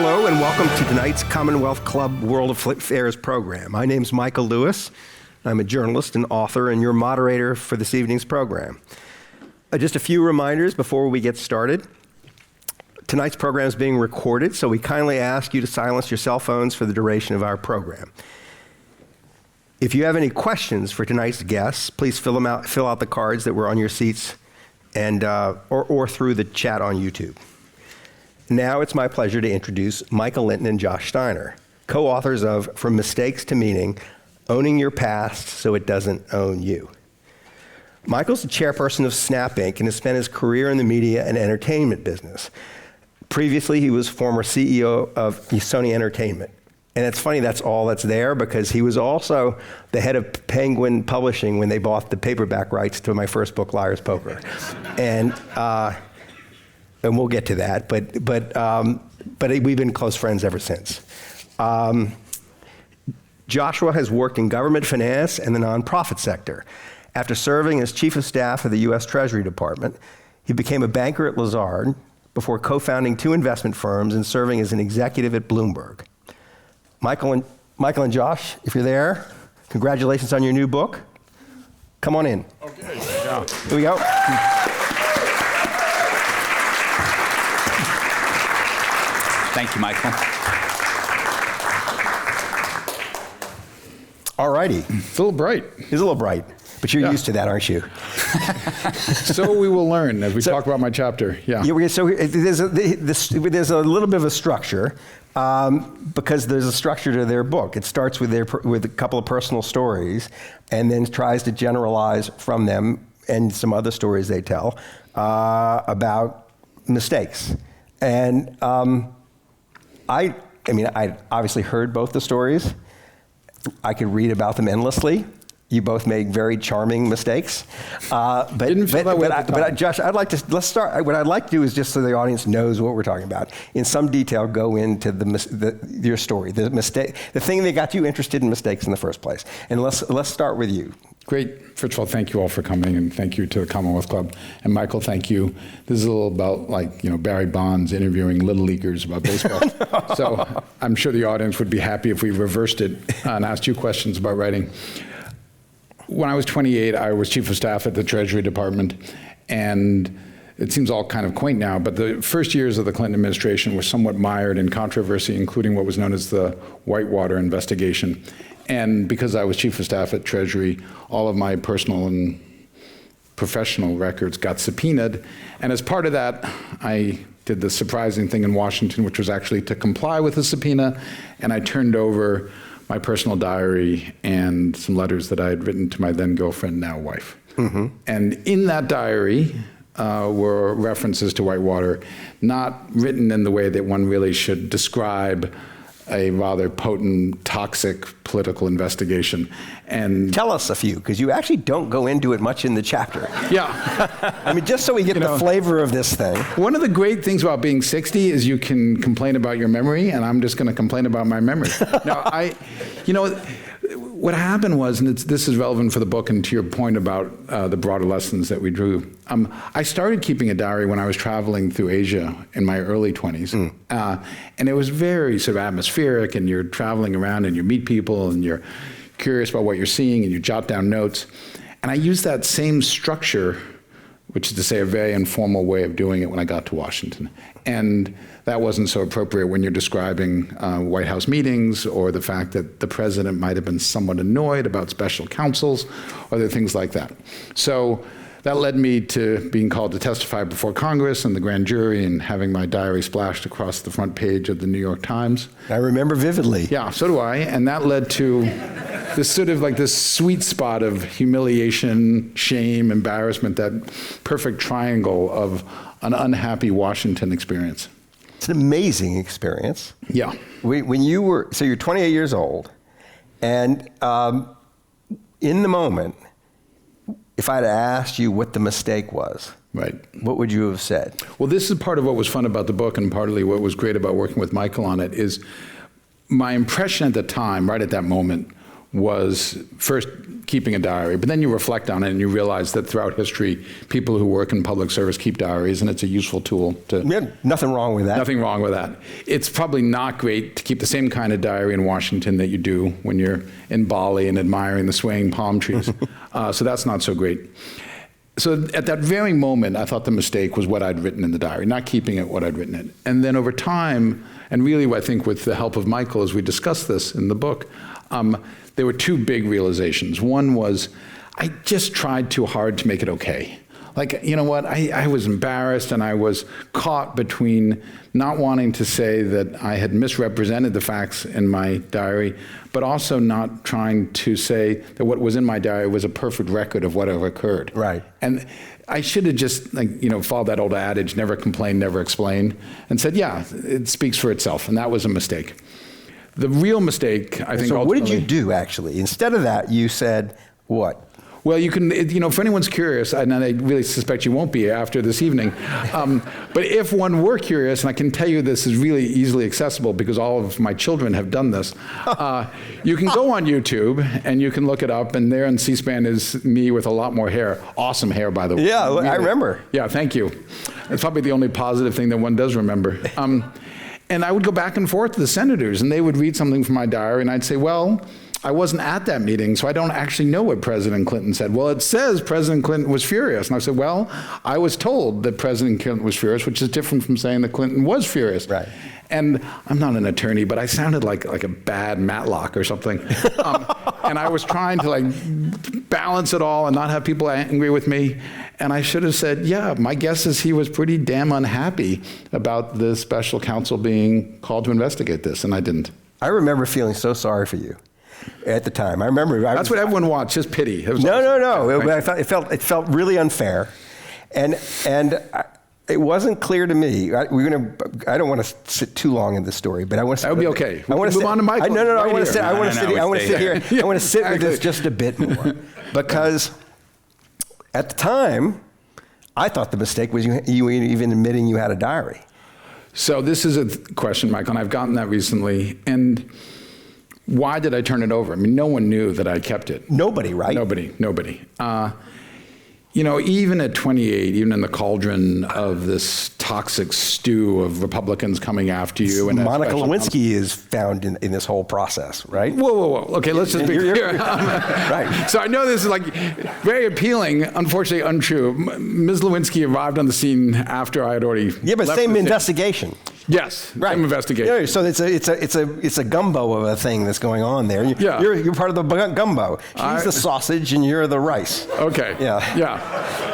Hello and welcome to tonight's Commonwealth Club World Affairs program. My name's Michael Lewis. I'm a journalist and author and your moderator for this evening's program. Just a few reminders before we get started. Tonight's program is being recorded, so we kindly ask you to silence your cell phones for the duration of our program. If you have any questions for tonight's guests, please fill out the cards that were on your seats and or through the chat on YouTube. Now it's my pleasure to introduce Michael Linton and Josh Steiner, co-authors of From Mistakes to Meaning, Owning Your Past So It Doesn't Own You. Michael's the chairperson of Snap Inc. and has spent his career in the media and entertainment business. Previously, he was former CEO of Sony Entertainment. And it's funny, that's all that's there, because he was also the head of Penguin Publishing when they bought the paperback rights to my first book, Liar's Poker. And we'll get to that, but we've been close friends ever since. Joshua has worked in government finance and the nonprofit sector. After serving as chief of staff of the U.S. Treasury Department, he became a banker at Lazard before co-founding 2 investment firms and serving as an executive at Bloomberg. Michael and Josh, if you're there, congratulations on your new book. Come on in. Okay. Yeah. Here we go. Thank you, Michael. All righty. It's a little bright. It's a little bright, but you're used to that, aren't you? So we will learn as we talk about my chapter. Yeah. So there's a little bit of a structure because there's a structure to their book. It starts with a couple of personal stories and then tries to generalize from them and some other stories they tell about mistakes. And I obviously heard both the stories. I could read about them endlessly. You both make very charming mistakes. But Josh, let's start. What I'd like to do is, just so the audience knows what we're talking about, in some detail go into your story, the mistake, the thing that got you interested in mistakes in the first place. And let's start with you. Great. First of all, thank you all for coming, and thank you to the Commonwealth Club. And Michael, thank you. This is a little about Barry Bonds interviewing little leaguers about baseball. So I'm sure the audience would be happy if we reversed it and asked you questions about writing. When I was 28, I was chief of staff at the Treasury Department, and it seems all kind of quaint now, but the first years of the Clinton administration were somewhat mired in controversy, including what was known as the Whitewater investigation. And because I was chief of staff at Treasury, all of my personal and professional records got subpoenaed. And as part of that, I did the surprising thing in Washington, which was actually to comply with the subpoena, and I turned over my personal diary and some letters that I had written to my then girlfriend, now wife. Mm-hmm. And in that diary were references to Whitewater, not written in the way that one really should describe a rather potent, toxic political investigation. And tell us a few, because you actually don't go into it much in the chapter. Yeah. I mean, just so we get the flavor of this thing. One of the great things about being 60 is you can complain about your memory, and I'm just going to complain about my memory. What happened was, and this is relevant for the book and to your point about the broader lessons that we drew, I started keeping a diary when I was traveling through Asia in my early 20s. And it was very sort of atmospheric, and you're traveling around and you meet people and you're curious about what you're seeing and you jot down notes. And I used that same structure, which is to say a very informal way of doing it, when I got to Washington. And that wasn't so appropriate when you're describing White House meetings, or the fact that the president might have been somewhat annoyed about special counsels, or other things like that. So that led me to being called to testify before Congress and the grand jury, and having my diary splashed across the front page of the New York Times. I remember vividly. Yeah, so do I. And that led to this sort of this sweet spot of humiliation, shame, embarrassment, that perfect triangle of an unhappy Washington experience. It's an amazing experience. Yeah. When you're 28 years old, and in the moment, if I'd asked you what the mistake was, right, what would you have said? Well, this is part of what was fun about the book, and partly what was great about working with Michael on it, is my impression at the time, right at that moment, was first keeping a diary, but then you reflect on it and you realize that throughout history, people who work in public service keep diaries, and it's a useful tool to. Yeah, nothing wrong with that. Nothing wrong with that. It's probably not great to keep the same kind of diary in Washington that you do when you're in Bali and admiring the swaying palm trees. So that's not so great. So at that very moment, I thought the mistake was what I'd written in the diary, not keeping it what I'd written it. And then over time, and really I think with the help of Michael as we discussed this in the book, there were two big realizations. One was I just tried too hard to make it okay. Like, you know what, I was embarrassed and I was caught between not wanting to say that I had misrepresented the facts in my diary, but also not trying to say that what was in my diary was a perfect record of what had occurred. Right. And I should have just, followed that old adage, never complain, never explain, and said, yeah, it speaks for itself, and that was a mistake. The real mistake, I think, So what did you ultimately- do, actually? Instead of that, you said what? Well, you can, if anyone's curious, and I really suspect you won't be after this evening, but if one were curious, and I can tell you this is really easily accessible because all of my children have done this, you can go on YouTube and you can look it up, and there on C-SPAN is me with a lot more hair. Awesome hair, by the way. Yeah, Really. I remember. Yeah, thank you. That's probably the only positive thing that one does remember. And I would go back and forth to the senators, and they would read something from my diary, and I'd say, well, I wasn't at that meeting, so I don't actually know what President Clinton said. Well, it says President Clinton was furious. And I said, well, I was told that President Clinton was furious, which is different from saying that Clinton was furious. Right. And I'm not an attorney, but I sounded like a bad Matlock or something. And I was trying to balance it all and not have people angry with me. And I should have said, yeah, my guess is he was pretty damn unhappy about the special counsel being called to investigate this, and I didn't. I remember feeling so sorry for you at the time. I remember. That's what everyone wants, just pity. It was No. awesome. It felt really unfair, and it wasn't clear to me. I don't want to sit too long in this story, but I want to. That would be okay. I want to move on to Michael. No. I Right want to here. sit. I want to sit. I want to sit here. I want to sit with this Exactly. just a bit more, because at the time, I thought the mistake was you even admitting you had a diary. So this is a question, Michael, and I've gotten that recently. And why did I turn it over? I mean, no one knew that I kept it. Nobody, right? Nobody. Even at 28, even in the cauldron of this toxic stew of Republicans coming after you. And Monica Lewinsky is found in this whole process, right? Whoa. Okay, let's just be clear. Right. So I know this is very appealing, unfortunately untrue. Ms. Lewinsky arrived on the scene after I had already Yeah, but left same the- investigation. Yes, Right. same investigation. Yeah, so it's a gumbo of a thing that's going on there. Yeah. You're part of the gumbo. She's the sausage and you're the rice. Okay. Yeah.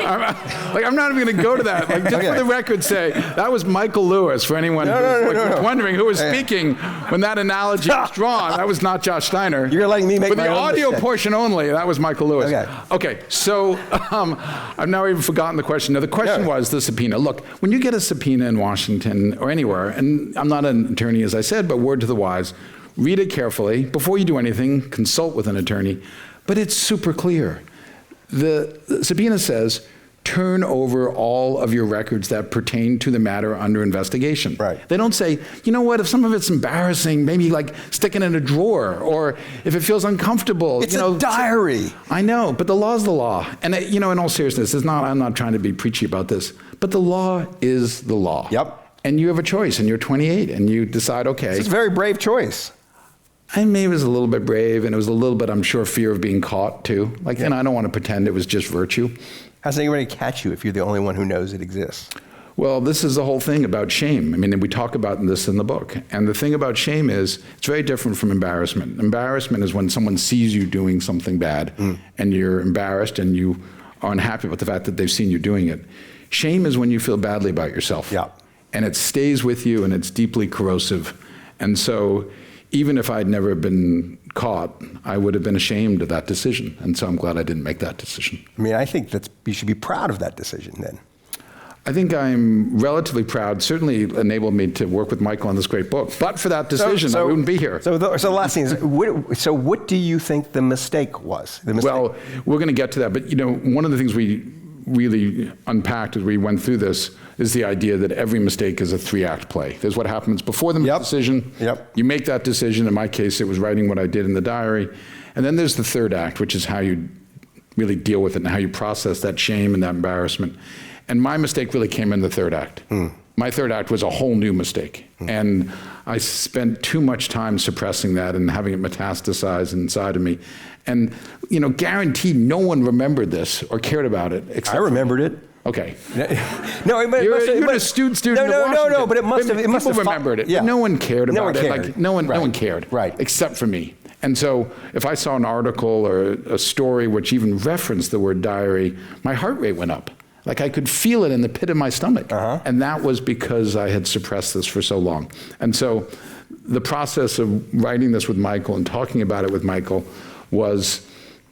I'm not even going to go to that. Just Okay. for the record, say that was Michael Lewis. For anyone who's wondering who was speaking when that analogy was drawn, that was not Josh Steiner. You're letting me make For my the own audio mistake. portion only, that was Michael Lewis. Okay. So I've now even forgotten the question. Now the question was the subpoena. Look, when you get a subpoena in Washington or anywhere, and I'm not an attorney, as I said, but word to the wise, read it carefully before you do anything. Consult with an attorney, but it's super clear. The subpoena says, turn over all of your records that pertain to the matter under investigation. Right. They don't say, you know what, if some of it's embarrassing, maybe stick it in a drawer, or if it feels uncomfortable. It's a diary. I know, but the law's the law. And in all seriousness, I'm not trying to be preachy about this, but the law is the law. Yep. And you have a choice, and you're 28, and you decide, okay. It's a very brave choice. I maybe it was a little bit brave, and it was a little bit, I'm sure, fear of being caught too. I don't want to pretend it was just virtue. How's anybody catch you if you're the only one who knows it exists? Well, this is the whole thing about shame. I mean, we talk about this in the book. And the thing about shame is it's very different from embarrassment. Embarrassment is when someone sees you doing something bad, and you're embarrassed and you are unhappy about the fact that they've seen you doing it. Shame is when you feel badly about yourself. Yeah. And it stays with you, and it's deeply corrosive. And so even if I'd never been caught, I would have been ashamed of that decision. And so I'm glad I didn't make that decision. I mean, I think you should be proud of that decision then. I think I'm relatively proud. Certainly enabled me to work with Michael on this great book. But for that decision, I wouldn't be here. So the last thing is, what do you think the mistake was? Well, we're going to get to that. But, one of the things we really unpacked as we went through this is the idea that every mistake is a 3-act play. There's what happens before the decision. Yep. You make that decision. In my case, it was writing what I did in the diary. And then there's the third act, which is how you really deal with it and how you process that shame and that embarrassment. And my mistake really came in the third act. My third act was a whole new mistake. And I spent too much time suppressing that and having it metastasize inside of me. And, guaranteed no one remembered this or cared about it. I remembered it. Okay. No, but You're an astute student No, of Washington. no, but it must have. People remembered it. Yeah. No one cared No about one it. cared. Like, no one Right. cared. Right. Except for me. And so if I saw an article or a story which even referenced the word diary, my heart rate went up. Like I could feel it in the pit of my stomach. And that was because I had suppressed this for so long. And so the process of writing this with Michael and talking about it with Michael was,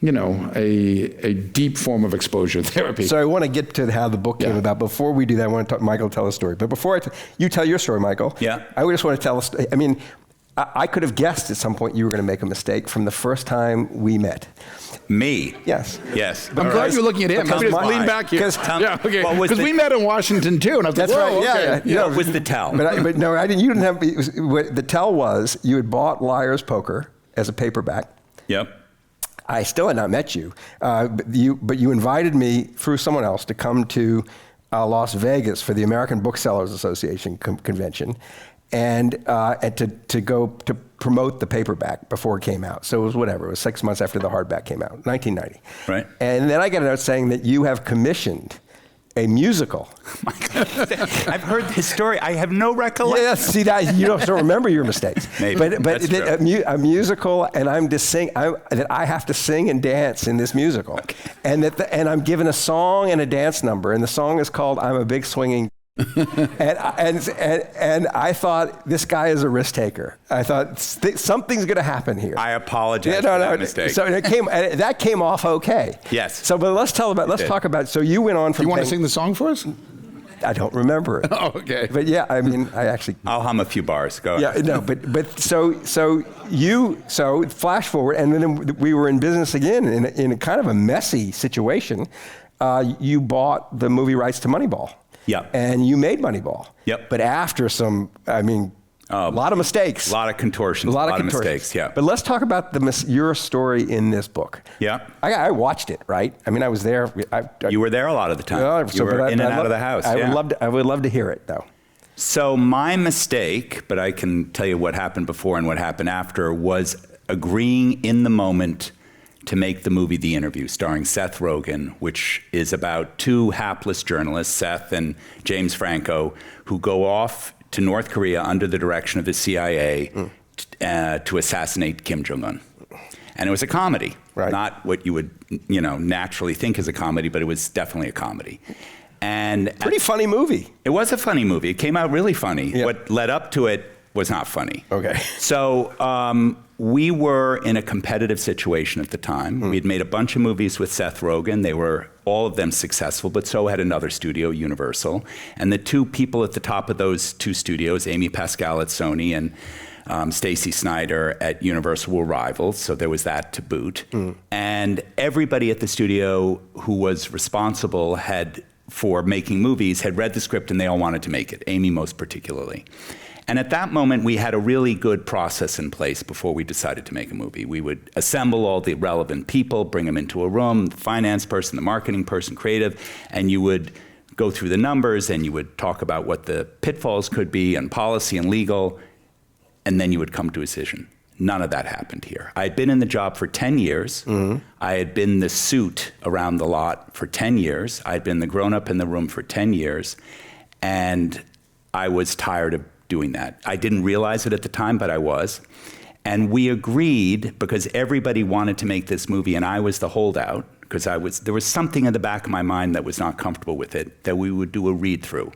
a deep form of exposure therapy. So I want to get to how the book came about. Before we do that, I want to Michael tell a story. But before you tell your story, Michael, I just want to tell a story. I mean, I could have guessed at some point you were going to make a mistake from the first time we met. Me? Yes. Yes. I'm glad you're looking at him. Because Just my- lean back here. because- Because we met in Washington too, and I was That's like, right. whoa, Yeah, okay. yeah. What was the tell? But no, I didn't. You didn't have. What the tell was you had bought Liar's Poker as a paperback. Yep. I still had not met you, but you invited me through someone else to come to Las Vegas for the American Booksellers Association convention, and to go to promote the paperback before it came out. So it was whatever. It was 6 months after the hardback came out, 1990. Right. And then I get a note saying that you have commissioned a musical. I've heard this story. I have no recollection. Yeah, see that you don't remember your mistakes. Maybe. But That's true. a musical, and I'm just that I have to sing and dance in this musical, and and I'm given a song and a dance number, and the song is called "I'm a Big Swinging." and I thought this guy is a risk taker. I thought something's going to happen here. I apologize for that mistake. So that came off okay. Yes. So, but let's talk about. So you went on from. You want to sing the song for us? I don't remember it. Oh, okay. But yeah, I mean, I actually. I'll hum a few bars. Go ahead. Yeah, no, but so flash forward, and then we were in business again in a kind of a messy situation. You bought the movie rights to Moneyball. Yep. And you made Moneyball. Yep. But after a lot of mistakes. A lot of contortions. A lot of mistakes, yeah. But let's talk about your story in this book. Yeah. I watched it, right? I mean, I was there. You were there a lot of the time. You were in and out of the house. I would love to hear it, though. So my mistake, but I can tell you what happened before and what happened after, was agreeing in the moment to make the movie The Interview, starring Seth Rogen, which is about two hapless journalists, Seth and James Franco, who go off to North Korea under the direction of the CIA to assassinate Kim Jong-un. And it was a comedy, right. Not what you would naturally think is a comedy, but it was definitely a comedy. And pretty funny movie. It was a funny movie. It came out really funny. Yeah. What led up to it was not funny. Okay. So we were in a competitive situation at the time. We'd made a bunch of movies with Seth Rogen. They were all of them successful, but so had another studio, Universal. And the two people at the top of those two studios, Amy Pascal at Sony and Stacy Snyder at Universal, were rivals, so there was that to boot. And everybody at the studio who was responsible for making movies had read the script and they all wanted to make it, Amy most particularly. And at that moment, we had a really good process in place before we decided to make a movie. We would assemble all the relevant people, bring them into a room, the finance person, the marketing person, creative, and you would go through the numbers and you would talk about what the pitfalls could be and policy and legal, and then you would come to a decision. None of that happened here. I had been in the job for 10 years. I had been the suit around the lot for 10 years. I had been the grown-up in the room for 10 years, and I was tired of doing that. I didn't realize it at the time, but I was. And we agreed, because everybody wanted to make this movie, and I was the holdout, because there was something in the back of my mind that was not comfortable with it, that we would do a read-through.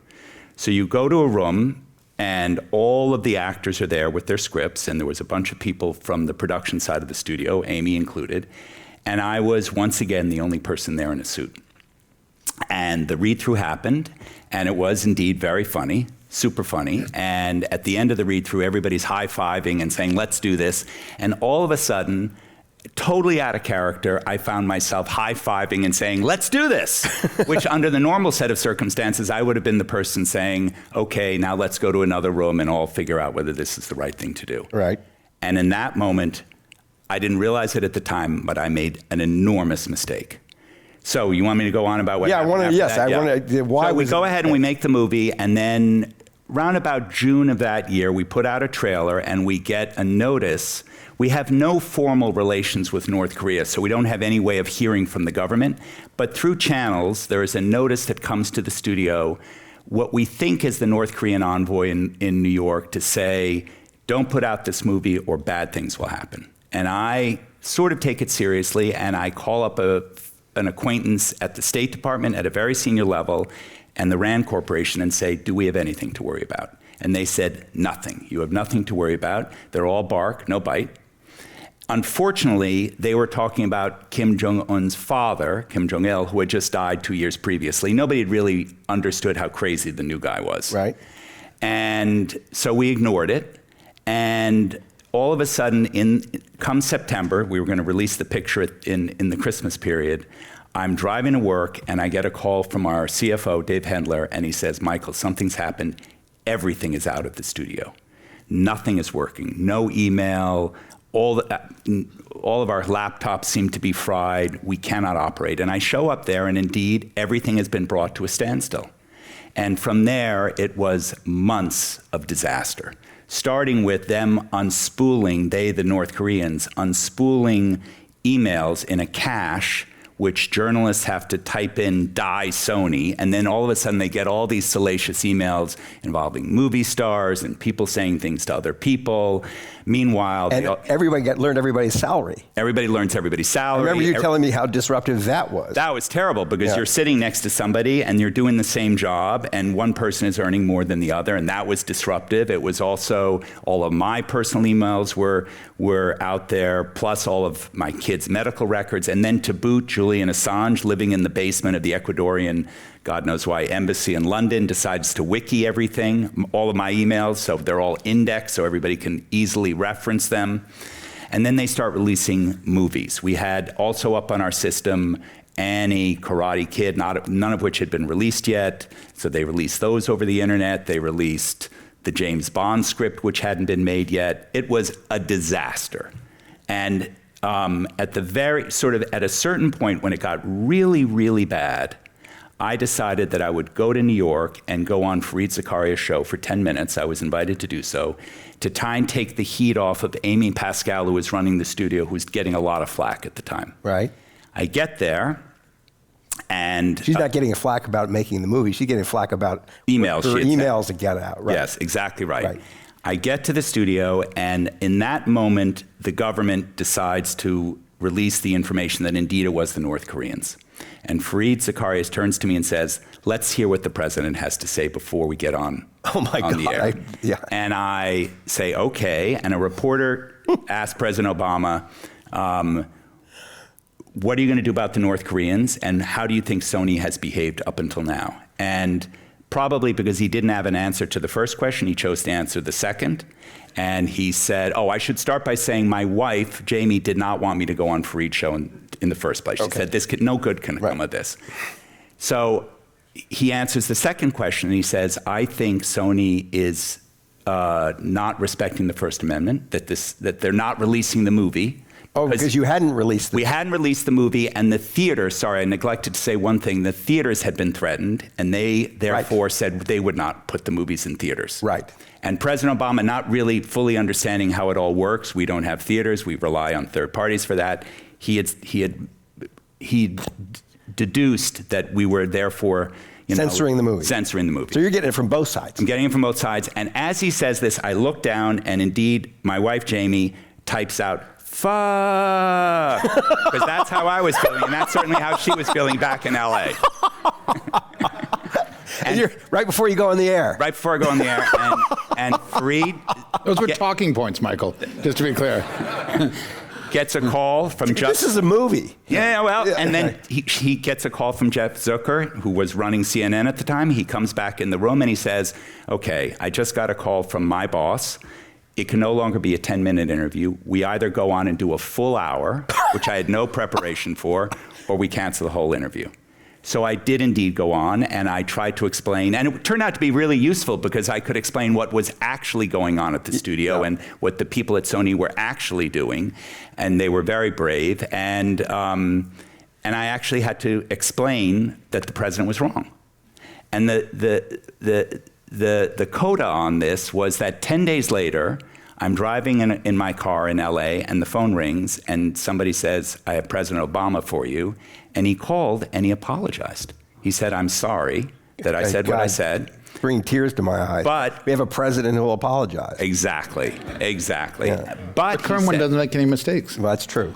So you go to a room, and all of the actors are there with their scripts, and there was a bunch of people from the production side of the studio, Amy included, and I was, once again, the only person there in a suit. And the read-through happened, and it was indeed very funny. Super funny, and at the end of the read-through, everybody's high-fiving and saying, let's do this, and all of a sudden, totally out of character, I found myself high-fiving and saying, let's do this, which under the normal set of circumstances, I would have been the person saying, okay, now let's go to another room and all figure out whether this is the right thing to do. Right. And in that moment, I didn't realize it at the time, but I made an enormous mistake. So you want me to go on about what happened after that? Why so we was go it- ahead and we make the movie, and then around about June of that year, we put out a trailer and we get a notice. We have no formal relations with North Korea, so we don't have any way of hearing from the government. But through channels, there is a notice that comes to the studio, what we think is the North Korean envoy in New York, to say, don't put out this movie or bad things will happen. And I sort of take it seriously, and I call up an acquaintance at the State Department at a very senior level and the RAND Corporation and say, do we have anything to worry about? And they said, nothing. You have nothing to worry about. They're all bark, no bite. Unfortunately, they were talking about Kim Jong-un's father, Kim Jong-il, who had just died 2 years previously. Nobody had really understood how crazy the new guy was. Right. And so we ignored it. And all of a sudden, come September, we were going to release the picture in the Christmas period. I'm driving to work, and I get a call from our CFO, Dave Hendler, and he says, Michael, something's happened. Everything is out of the studio. Nothing is working. No email. All of our laptops seem to be fried. We cannot operate. And I show up there, and indeed, everything has been brought to a standstill. And from there, it was months of disaster, starting with them unspooling, the North Koreans, unspooling emails in a cache, which journalists have to type in die Sony, and then all of a sudden they get all these salacious emails involving movie stars and people saying things to other people. Meanwhile, And everybody learned everybody's salary. everybody learns everybody's I salary. remember you telling me how disruptive that was. That was terrible because Yeah. you're sitting next to somebody and you're doing the same job and one person is earning more than the other, and that was disruptive. It was also all of my personal emails were out there, plus all of my kids' medical records, and then to boot, Julian Assange, living in the basement of the Ecuadorian, God knows why, embassy in London, decides to wiki everything, all of my emails, so they're all indexed so everybody can easily reference them. And then they start releasing movies. We had also up on our system Annie, Karate Kid, none of which had been released yet. So they released those over the internet. They released the James Bond script, which hadn't been made yet. It was a disaster. And at a certain point when it got really, really bad, I decided that I would go to New York and go on Fareed Zakaria's show for 10 minutes. I was invited to do so, to try and take the heat off of Amy Pascal, who was running the studio, who was getting a lot of flack at the time. Right. I get there, and She's not getting a flack about making the movie. She's getting flack about Emails, her she had said. emails that get out. Right. Yes, exactly right. Right. I get to the studio, and in that moment, the government decides to release the information that indeed it was the North Koreans. And Fareed Zakaria turns to me and says, let's hear what the president has to say before we get on, Oh, my on the God. air. Yeah. And I say, okay. And a reporter asked President Obama, what are you going to do about the North Koreans, and how do you think Sony has behaved up until now? And probably because he didn't have an answer to the first question, he chose to answer the second. And he said, I should start by saying my wife, Jamie, did not want me to go on Fareed's show in the first place. She said, no good can come of this. So he answers the second question, and he says, I think Sony is not respecting the First Amendment, that they're not releasing the movie. Oh, because you hadn't released We hadn't released the movie, and the theater, sorry, I neglected to say one thing, the theaters had been threatened, and they therefore said they would not put the movies in theaters. Right. And President Obama, not really fully understanding how it all works, we don't have theaters, we rely on third parties for that, he deduced that we were therefore censoring the movie. Censoring the movie. So you're getting it from both sides. I'm getting it from both sides, and as he says this, I look down, and indeed, my wife, Jamie, types out, fuck, because that's how I was feeling, and that's certainly how she was feeling back in LA. And you're right before you go on the air. Right before I go on the air, and Fareed Those were talking points, Michael, just to be clear. gets a call from This is a movie. Yeah, well, and then he gets a call from Jeff Zucker, who was running CNN at the time. He comes back in the room and he says, okay, I just got a call from my boss. It can no longer be a 10-minute interview. We either go on and do a full hour, which I had no preparation for, or we cancel the whole interview. So I did indeed go on, and I tried to explain, and it turned out to be really useful because I could explain what was actually going on at the studio and what the people at Sony were actually doing, and they were very brave. And I actually had to explain that the president was wrong. And the coda on this was that 10 days later, I'm driving in my car in LA, and the phone rings, and somebody says, "I have President Obama for you." And he called and he apologized. He said, "I'm sorry that I said what I said." Bringing tears to my eyes. But we have a president who will apologize. Exactly. Yeah. But The current one doesn't make any mistakes. Well, that's true.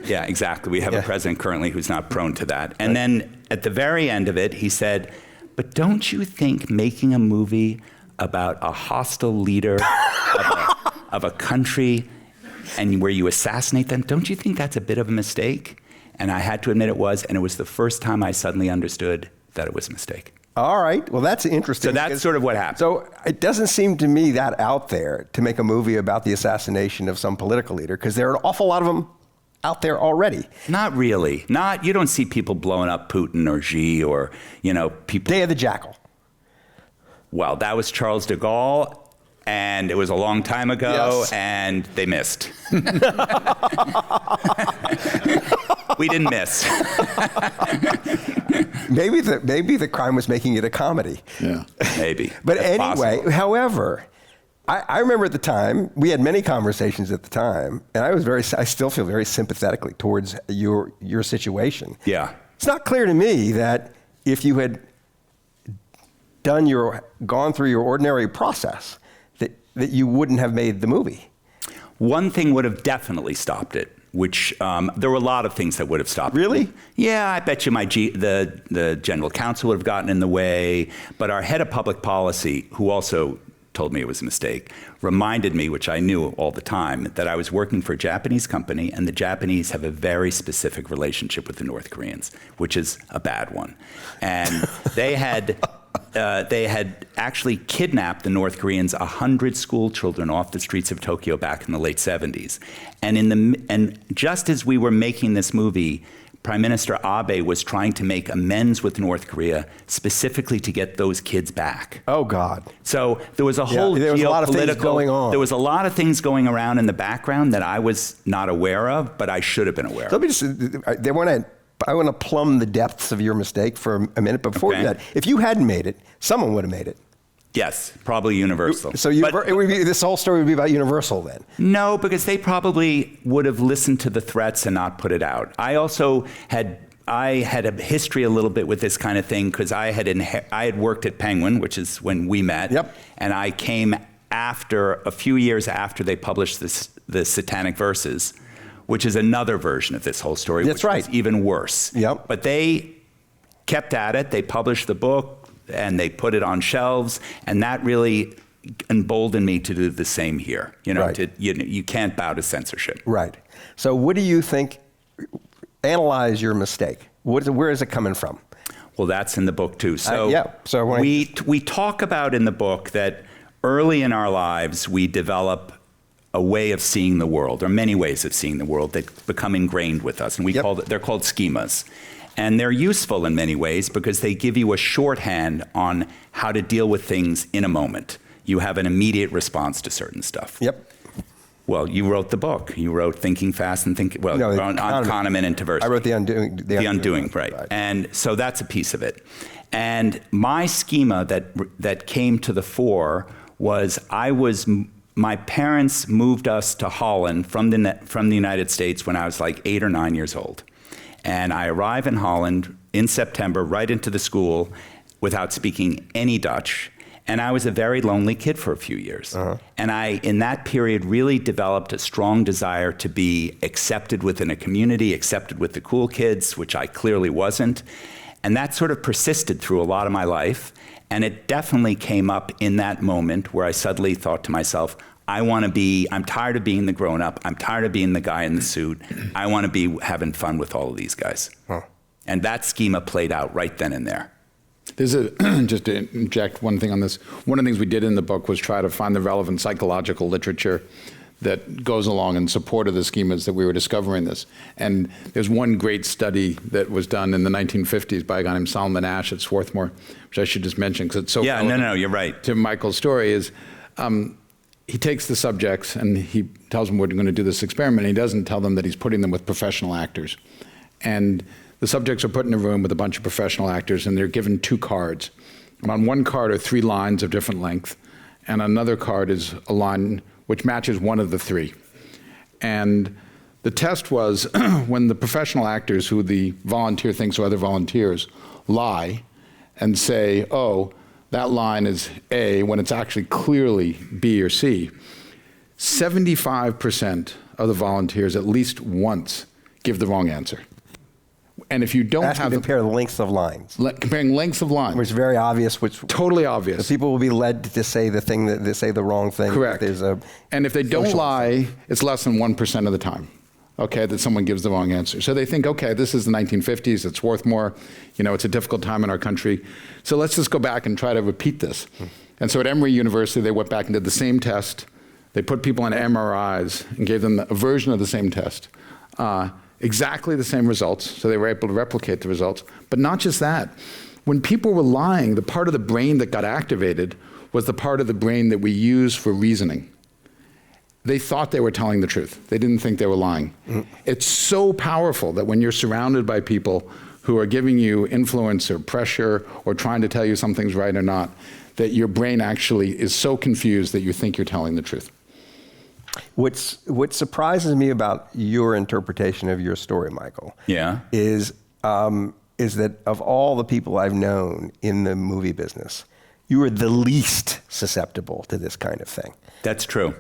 Yeah, exactly. We have a president currently who's not prone to that. And then at the very end of it, he said, "But don't you think making a movie about a hostile leader of a country and where you assassinate them, don't you think that's a bit of a mistake?" And I had to admit it was, and it was the first time I suddenly understood that it was a mistake. All right. Well, that's interesting. So that's sort of what happened. So it doesn't seem to me that out there to make a movie about the assassination of some political leader, because there are an awful lot of them out there already. Not really. You don't see people blowing up Putin or Xi or, people. Day of the Jackal. Well, that was Charles de Gaulle, and it was a long time ago, Yes. and they missed. We didn't miss. Maybe the crime was making it a comedy. Yeah. Maybe. But That's anyway, possible. however, I remember at the time, we had many conversations at the time, and I still feel very sympathetically towards your situation. Yeah. It's not clear to me that if you had gone through your ordinary process, that you wouldn't have made the movie. One thing would have definitely stopped it, which there were a lot of things that would have stopped it. Really? Yeah, I bet you the general counsel would have gotten in the way, but our head of public policy, who also told me it was a mistake, reminded me, which I knew all the time, that I was working for a Japanese company, and the Japanese have a very specific relationship with the North Koreans, which is a bad one. And they had actually kidnapped the North Koreans 100 school children off the streets of Tokyo back in the late 70s. And just as we were making this movie, Prime Minister Abe was trying to make amends with North Korea specifically to get those kids back. Oh, God. So there was a whole there was a lot of things going on. There was a lot of things going around in the background that I was not aware of, but I should have been aware Let of. me just, I want to plumb the depths of your mistake for a minute. But before we do that, if you hadn't made it, someone would have made it. Yes, probably Universal. So this whole story would be about Universal then. No, because they probably would have listened to the threats and not put it out. I also had a history a little bit with this kind of thing because I had worked at Penguin, which is when we met. Yep. And I came a few years after they published the Satanic Verses, which is another version of this whole story. That's which right. was even worse. Yep. But they kept at it. They published the book and they put it on shelves, and that really emboldened me to do the same here. Right. You can't bow to censorship. Right. So what do you think? Analyze your mistake. Where is it coming from? Well, that's in the book too. So, So when we talk about in the book that early in our lives we develop a way of seeing the world, or many ways of seeing the world that become ingrained with us, and they're called schemas. And they're useful in many ways because they give you a shorthand on how to deal with things in a moment. You have an immediate response to certain stuff. Yep. Well, you wrote the book. You wrote Thinking Fast and Thinking, on Kahneman and Tversky. I wrote The Undoing. The Undoing, right. And so that's a piece of it. And my schema that came to the fore was my parents moved us to Holland from the United States when I was like 8 or 9 years old. And I arrive in Holland in September, right into the school, without speaking any Dutch. And I was a very lonely kid for a few years. Uh-huh. And I, in that period, really developed a strong desire to be accepted within a community, accepted with the cool kids, which I clearly wasn't. And that sort of persisted through a lot of my life. And it definitely came up in that moment where I suddenly thought to myself, I'm tired of being the grown-up. I'm tired of being the guy in the suit. I want to be having fun with all of these guys. Huh. And that schema played out right then and there. There's just to interject one thing on this. One of the things we did in the book was try to find the relevant psychological literature that goes along in support of the schemas that we were discovering this. And there's one great study that was done in the 1950s by a guy named Solomon Asch at Swarthmore, which I should just mention because it's so Yeah, relevant no, you're right. to Michael's story, is he takes the subjects and he tells them we're going to do this experiment. And he doesn't tell them that he's putting them with professional actors. And the subjects are put in a room with a bunch of professional actors and they're given 2 cards. And on one card are 3 lines of different length. And another card is a line which matches one of the 3. And the test was when the professional actors, who the volunteer thinks are other volunteers, lie and say, oh, that line is A, when it's actually clearly B or C, 75% of the volunteers at least once give the wrong answer. And if you don't Ask have to compare the lengths of lines. comparing lengths of lines, Which is very obvious, which totally obvious. people will be led to say the thing that they say the wrong thing. Correct. There's a And if they don't social- lie, it's less than 1% of the time, okay, that someone gives the wrong answer. So they think, okay, this is the 1950s, it's Swarthmore, it's a difficult time in our country. So let's just go back and try to repeat this. And so at Emory University, they went back and did the same test. They put people on MRIs and gave them a version of the same test. Exactly the same results, so they were able to replicate the results. But not just that. When people were lying, the part of the brain that got activated was the part of the brain that we use for reasoning. They thought they were telling the truth. They didn't think they were lying. It's so powerful that when you're surrounded by people who are giving you influence or pressure or trying to tell you something's right or not, that your brain actually is so confused that you think you're telling the truth. What surprises me about your interpretation of your story, Michael, Yeah. is that of all the people I've known in the movie business, you are the least susceptible to this kind of thing. That's true.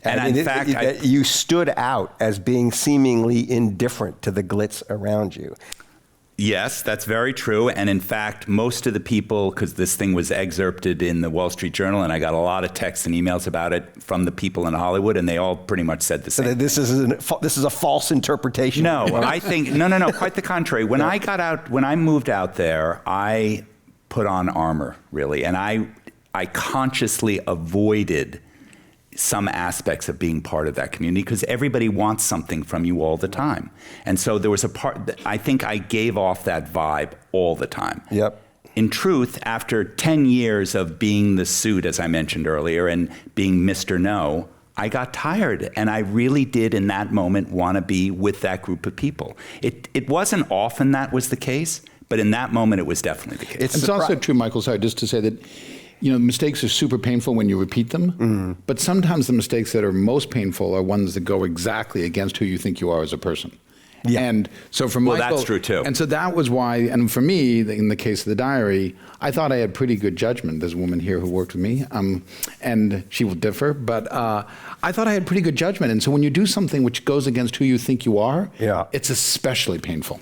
And I mean, in fact, you stood out as being seemingly indifferent to the glitz around you. yes, that's very true. And in fact, most of the people, because this thing was excerpted in the Wall Street Journal, and I got a lot of texts and emails about it from the people in Hollywood, and they all pretty much said the So same. this is a false interpretation. No, I think, no, quite the contrary. When I moved out there, I put on armor, really. And I consciously avoided some aspects of being part of that community because everybody wants something from you all the time. And so there was a part, I think I gave off that vibe all the time. Yep. In truth, after 10 years of being the suit, as I mentioned earlier, and being Mr. No, I got tired, and I really did in that moment want to be with that group of people. It wasn't often that was the case, but in that moment it was definitely the case. It's also true, Michael, sorry, just to say that mistakes are super painful when you repeat them, but sometimes the mistakes that are most painful are ones that go exactly against who you think you are as a person. Yeah. And so for Well, Michael, that's true too. And so that was why, and for me, in the case of the diary, I thought I had pretty good judgment. There's a woman here who worked with me, and she will differ, but I thought I had pretty good judgment. And so when you do something which goes against who you think you are, it's especially painful.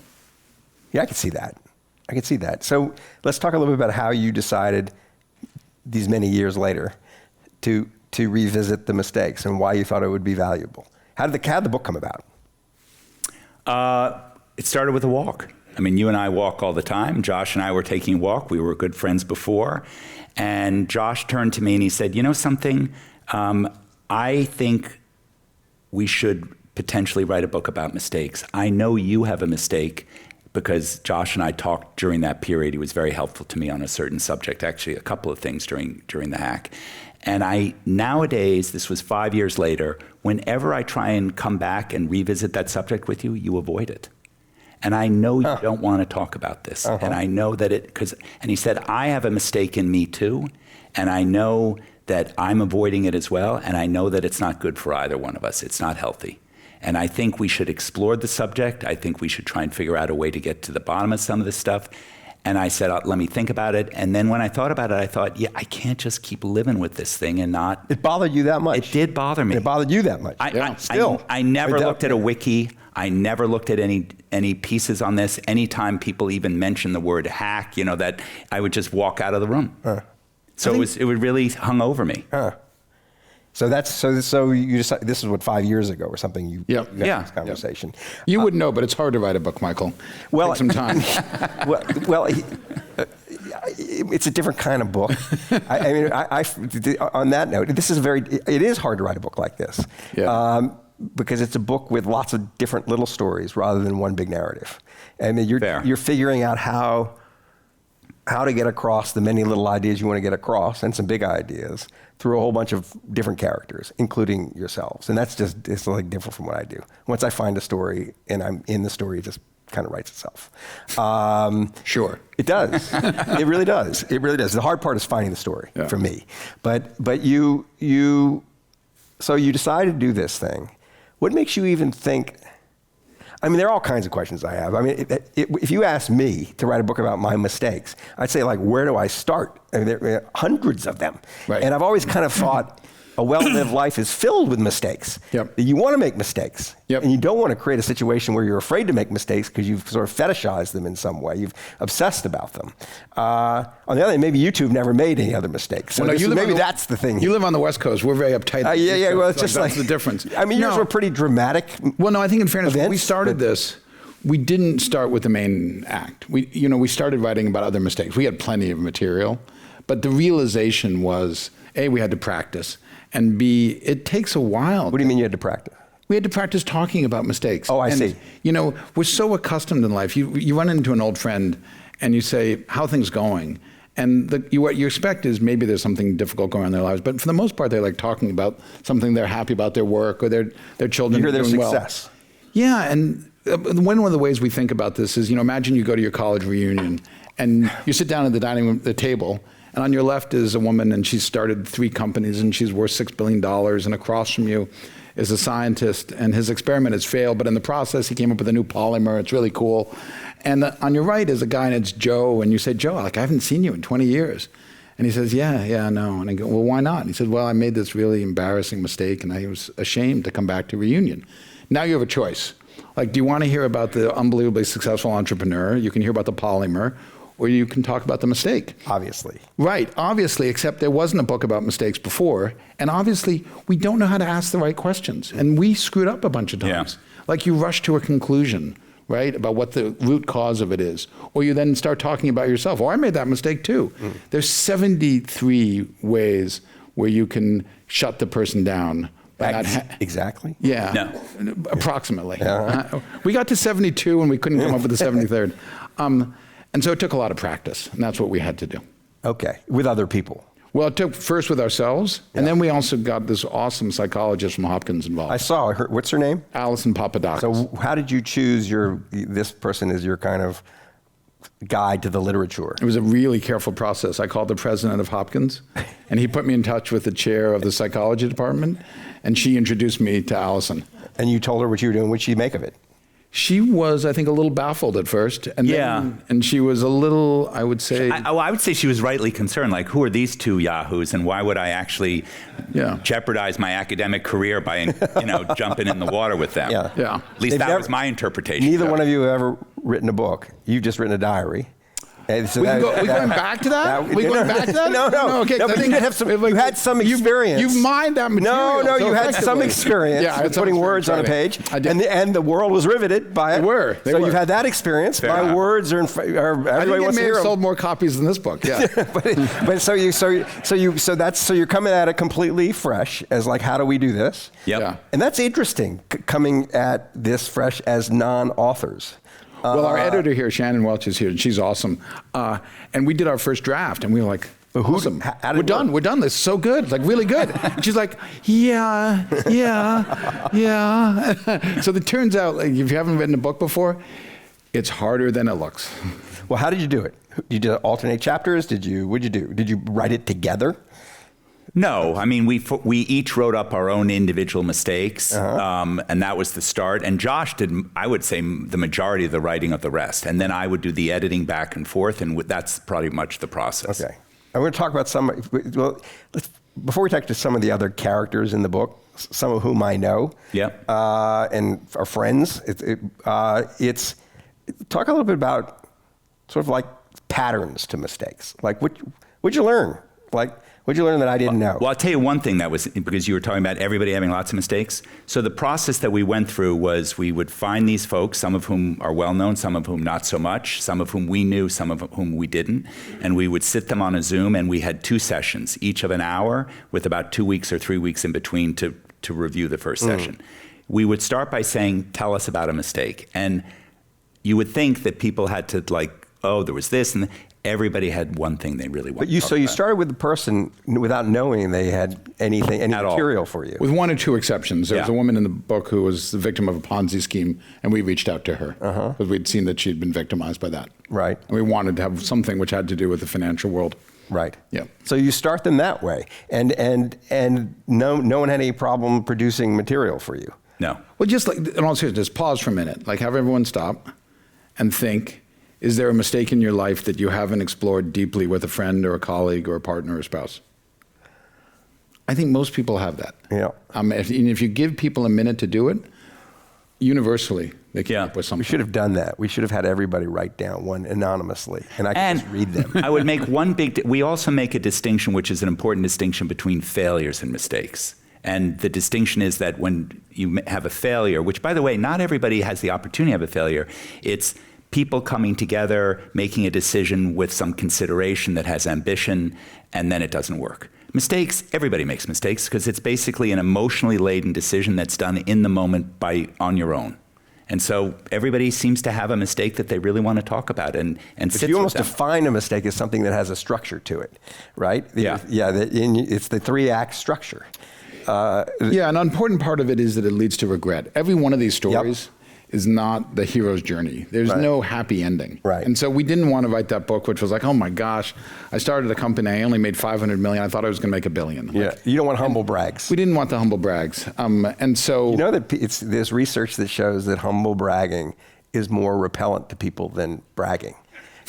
Yeah, I can see that. I can see that. So let's talk a little bit about how you decided these many years later to revisit the mistakes and why you thought it would be valuable. How did the book come about? It started with a walk. I mean, you and I walk all the time. Josh and I were taking a walk. We were good friends before. And Josh turned to me and he said, you know something? I think we should potentially write a book about mistakes. I know you have a mistake because Josh and I talked during that period. He was very helpful to me on a certain subject, actually a couple of things during the hack. And nowadays, this was 5 years later, whenever I try and come back and revisit that subject with you, you avoid it. And I know you don't want to talk about this. And I know that and he said, I have a mistake in me too. And I know that I'm avoiding it as well. And I know that it's not good for either one of us. It's not healthy. And I think we should explore the subject. I think we should try and figure out a way to get to the bottom of some of this stuff. And I said, let me think about it. And then when I thought about it, I thought, yeah, I can't just keep living with this thing and not. It bothered you that much? It did bother me. It bothered you that much? I never looked at a wiki. I never looked at any pieces on this. Anytime people even mentioned the word hack, that I would just walk out of the room. So it really hung over me. So you decided, this is what, 5 years ago or something you had this conversation. You would know, but it's hard to write a book, Michael. Well, Take some time. it's a different kind of book. On that note, it is hard to write a book like this. Yeah. Because it's a book with lots of different little stories rather than one big narrative. I mean, Fair. you're figuring out how to get across the many little ideas you want to get across, and some big ideas, through a whole bunch of different characters, including yourselves. And it's like different from what I do. Once I find a story and I'm in the story, it just kind of writes itself. Sure. It does. It really does. It really does. The hard part is finding the story for me. But so you decided to do this thing. What makes you even think? I mean, there are all kinds of questions I have. I mean, if you asked me to write a book about my mistakes, I'd say, like, where do I start? I mean, there are hundreds of them. Right. And I've always kind of thought a well-lived life is filled with mistakes. Yep. You want to make mistakes. Yep. And you don't want to create a situation where you're afraid to make mistakes because you've sort of fetishized them in some way. You've obsessed about them. On the other hand, maybe you two have never made any other mistakes. So Well, no, maybe that's the thing. You live on the West Coast. We're very uptight. Yeah. Well, it's just that's like the difference. I mean, yours were pretty dramatic. Well, no, I think in fairness, when we events, started but- this, we didn't start with the main act. We started writing about other mistakes. We had plenty of material, but the realization was, A, we had to practice, and B, it takes a while. What do you mean you had to practice? We had to practice talking about mistakes. Oh, I see. We're so accustomed in life. You run into an old friend and you say, how are things going? And what you expect is maybe there's something difficult going on in their lives. But for the most part, they're like talking about something they're happy about, their work or their children You hear their doing well. success. Yeah, and one of the ways we think about this is, imagine you go to your college reunion and you sit down at the dining room, the table, and on your left is a woman and she's started 3 companies and she's worth $6 billion, and across from you is a scientist and his experiment has failed, but in the process he came up with a new polymer. It's really cool. And on your right is a guy and it's Joe, and you say, Joe, like, I haven't seen you in 20 years. And he says, yeah, I know. And I go, well, why not? And he said, well, I made this really embarrassing mistake and I was ashamed to come back to reunion. Now you have a choice. Like, do you want to hear about the unbelievably successful entrepreneur? You can hear about the polymer, or you can talk about the mistake. Obviously. Right, obviously, except there wasn't a book about mistakes before, and obviously we don't know how to ask the right questions, and we screwed up a bunch of times. Yeah. Like, you rush to a conclusion, right, about what the root cause of it is, or you then start talking about yourself. Oh, I made that mistake too. There's 73 ways where you can shut the person down. Exactly? Yeah, approximately. We got to 72 and we couldn't come up with the 73rd. And so it took a lot of practice, and that's what we had to do. Okay, with other people. Well, it took first with ourselves, and then we also got this awesome psychologist from Hopkins involved. I saw her. What's her name? Alison Papadakis. So how did you choose this person as your kind of guide to the literature? It was a really careful process. I called the president of Hopkins, and he put me in touch with the chair of the psychology department, and she introduced me to Alison. And you told her what you were doing. What'd she make of it? She was, I think, a little baffled at first, and and she was a little, I would say. I would say she was rightly concerned. Like, who are these two yahoos, and why would I actually jeopardize my academic career by, jumping in the water with them? Yeah. At least that was my interpretation. Neither one of you have ever written a book. You've just written a diary. And so we going back to that? We going back to that? No. Okay. No, but you had some experience. You've mined that material. No, so you had some experience with putting words on a page, and the world was riveted by it. They were. You've had that experience. My words are everybody wants to hear them. Sold more copies than this book. Yeah. but so you're coming at it completely fresh as like, how do we do this? Yep. Yeah. And that's interesting, coming at this fresh as non-authors. Well, our editor here, Shannon Welch, is here, and she's awesome. And we did our first draft, and we were like, awesome. We're done. We're done. This is so good, like really good. And she's like, yeah. So it turns out, like, if you haven't written a book before, it's harder than it looks. Well, how did you do it? You did alternate chapters? What'd you do? Did you write it together? No, I mean, we each wrote up our own individual mistakes, and that was the start. And Josh did, I would say, the majority of the writing of the rest. And then I would do the editing back and forth, and that's pretty much the process. Okay. I'm going to talk about before we talk to some of the other characters in the book, some of whom I know, and are friends. Talk a little bit about sort of like patterns to mistakes. Like, what'd you learn Like, what'd you learn that I didn't know? Well, I'll tell you one thing that was, because you were talking about everybody having lots of mistakes. So the process that we went through was we would find these folks, some of whom are well known, some of whom not so much, some of whom we knew, some of whom we didn't. And we would sit them on a Zoom, and we had 2 sessions, each of an hour, with about 2 weeks or 3 weeks in between to review the first session. We would start by saying, tell us about a mistake. And you would think that people had to there was this, and everybody had one thing they really wanted to talk So you about. started with the person without knowing they had any At all. material for you. With 1 or 2 exceptions. There was Yeah. a woman in the book who was the victim of a Ponzi scheme, and we reached out to her because we'd seen that she'd been victimized by that. Right. And we wanted to have something which had to do with the financial world. Right. Yeah. So you start them that way, and no one had any problem producing material for you. No. Well, just like, in all seriousness, just pause for a minute. Like, have everyone stop and think, is there a mistake in your life that you haven't explored deeply with a friend or a colleague or a partner or a spouse? I think most people have that. Yeah. If you give people a minute to do it, universally, they come Yeah. up with something. We should have done that. We should have had everybody write down one anonymously, and I could just read them. I would make one we also make a distinction, which is an important distinction between failures and mistakes. And the distinction is that when you have a failure, which, by the way, not everybody has the opportunity to have a failure, it's people coming together, making a decision with some consideration that has ambition, and then it doesn't work. Mistakes, everybody makes mistakes because it's basically an emotionally laden decision that's done in the moment on your own. And so everybody seems to have a mistake that they really want to talk about and But sits you with almost them. define a mistake as something that has a structure to it, right? Yeah. It's the 3-act structure. Yeah, an important part of it is that it leads to regret. Every one of these stories is not the hero's journey. There's Right. no happy ending. Right. And so we didn't want to write that book, which was like, oh my gosh, I started a company, I only made 500 million, I thought I was going to make $1 billion. Yeah. You don't want humble brags. We didn't want the humble brags. And so... You know that there's research that shows that humble bragging is more repellent to people than bragging.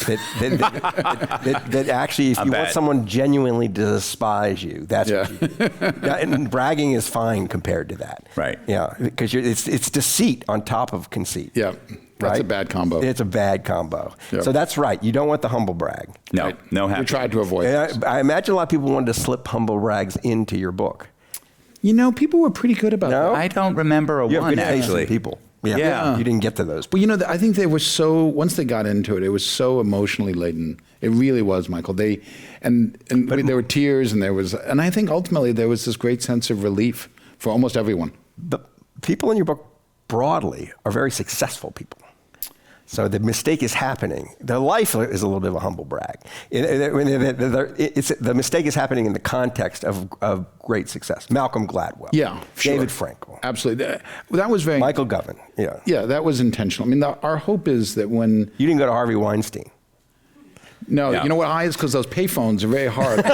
That actually, if you want bet. someone genuinely to despise you, that's what you do. And bragging is fine compared to that. Right. Yeah, because it's deceit on top of conceit. Yeah, that's Right? a bad combo. It's a bad combo. Yeah. So that's right. You don't want the humble brag. No, no happy. We tried to avoid this. And I imagine a lot of people wanted to slip humble brags into your book. You know, people were pretty good about No? that. I don't remember a You have one, good taste in actually. people. Yeah. You didn't get to those. Well, you know, I think they were so, once they got into it, it was so emotionally laden. It really was, Michael. And there were tears and I think ultimately there was this great sense of relief for almost everyone. The people in your book broadly are very successful people. So the mistake is happening. The life is a little bit of a humble brag. The mistake is happening in the context of great success. Malcolm Gladwell. Yeah, sure. David Frankel. Absolutely. That was very... Michael Govan. Yeah. Yeah, that was intentional. I mean, our hope is that when... You didn't go to Harvey Weinstein. No, Yeah. you know what? It's because those payphones are very hard.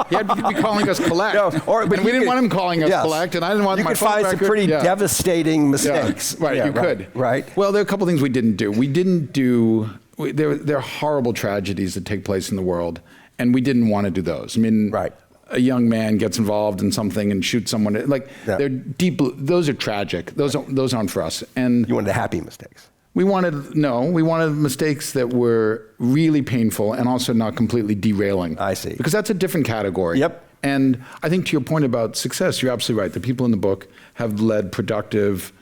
He had to be calling us collect. No, and we didn't want him calling us yes. collect, and I didn't want you my could phone find some record. pretty Yeah. devastating mistakes. Yeah, right, Yeah, you could. Right. Well, there are a couple things we didn't do. There are horrible tragedies that take place in the world, and we didn't want to do those. I mean, Right. a young man gets involved in something and shoots someone. Yeah. They're deep. Those are tragic. Those aren't for us. And You wanted the happy mistakes. we wanted mistakes that were really painful and also not completely derailing. I see. Because that's a different category. Yep. And I think to your point about success, you're absolutely right. The people in the book have led productive,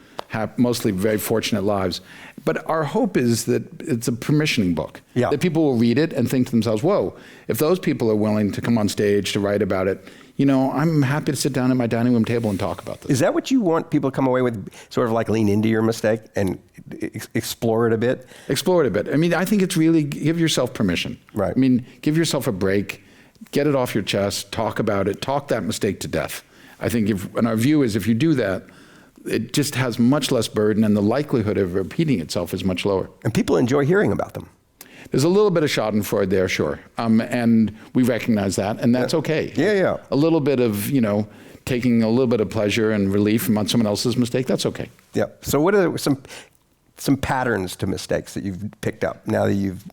mostly very fortunate lives. But our hope is that it's a permissioning book. Yeah. That people will read it and think to themselves, whoa, if those people are willing to come on stage to write about it, I'm happy to sit down at my dining room table and talk about this. Is that what you want people to come away with, sort of like lean into your mistake and explore it a bit? Explore it a bit. I mean, I think it's really give yourself permission. Right. I mean, give yourself a break, get it off your chest, talk about it, talk that mistake to death. I think and our view is if you do that, it just has much less burden and the likelihood of repeating itself is much lower. And people enjoy hearing about them. There's a little bit of schadenfreude there, sure. And we recognize that, and that's okay. Yeah. A little bit of, taking a little bit of pleasure and relief from someone else's mistake, that's okay. Yeah. So what are some patterns to mistakes that you've picked up now that you've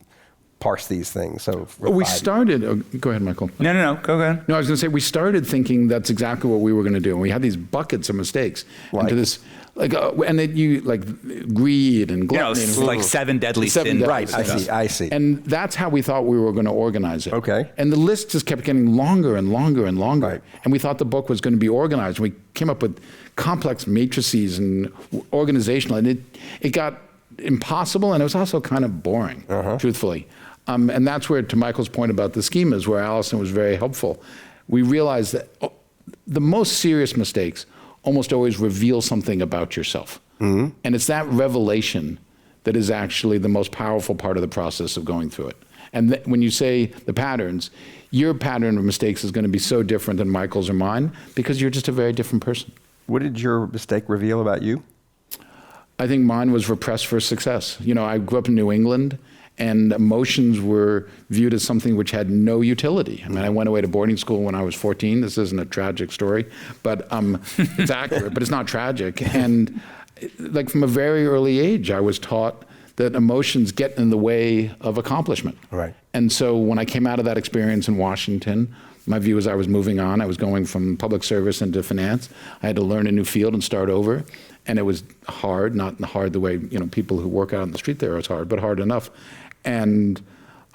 parse these things. So We started, go ahead, Michael. No, go ahead. No, I was going to say, we started thinking that's exactly what we were going to do. And we had these buckets of mistakes. Like? Into this, and then you, greed and You know, gluttony. it's and like seven deadly Seven sins. deadly Right, sins. I see. And that's how we thought we were going to organize it. Okay. And the list just kept getting longer and longer and longer. Right. And we thought the book was going to be organized. We came up with complex matrices and organizational, and it got impossible, and it was also kind of boring, truthfully. And that's where, to Michael's point about the schemas, where Allison was very helpful. We realized that the most serious mistakes almost always reveal something about yourself. And it's that revelation that is actually the most powerful part of the process of going through it. And when you say the patterns, your pattern of mistakes is going to be so different than Michael's or mine because you're just a very different person. What did your mistake reveal about you? I think mine was repressed for success. You know, I grew up in New England, and emotions were viewed as something which had no utility. I mean, I went away to boarding school when I was 14. This isn't a tragic story, but it's accurate, but it's not tragic. And like from a very early age, I was taught that emotions get in the way of accomplishment. Right. And so when I came out of that experience in Washington, my view was I was moving on. I was going from public service into finance. I had to learn a new field and start over. And it was hard, not hard the way, people who work out on the street there, it's hard, but hard enough. And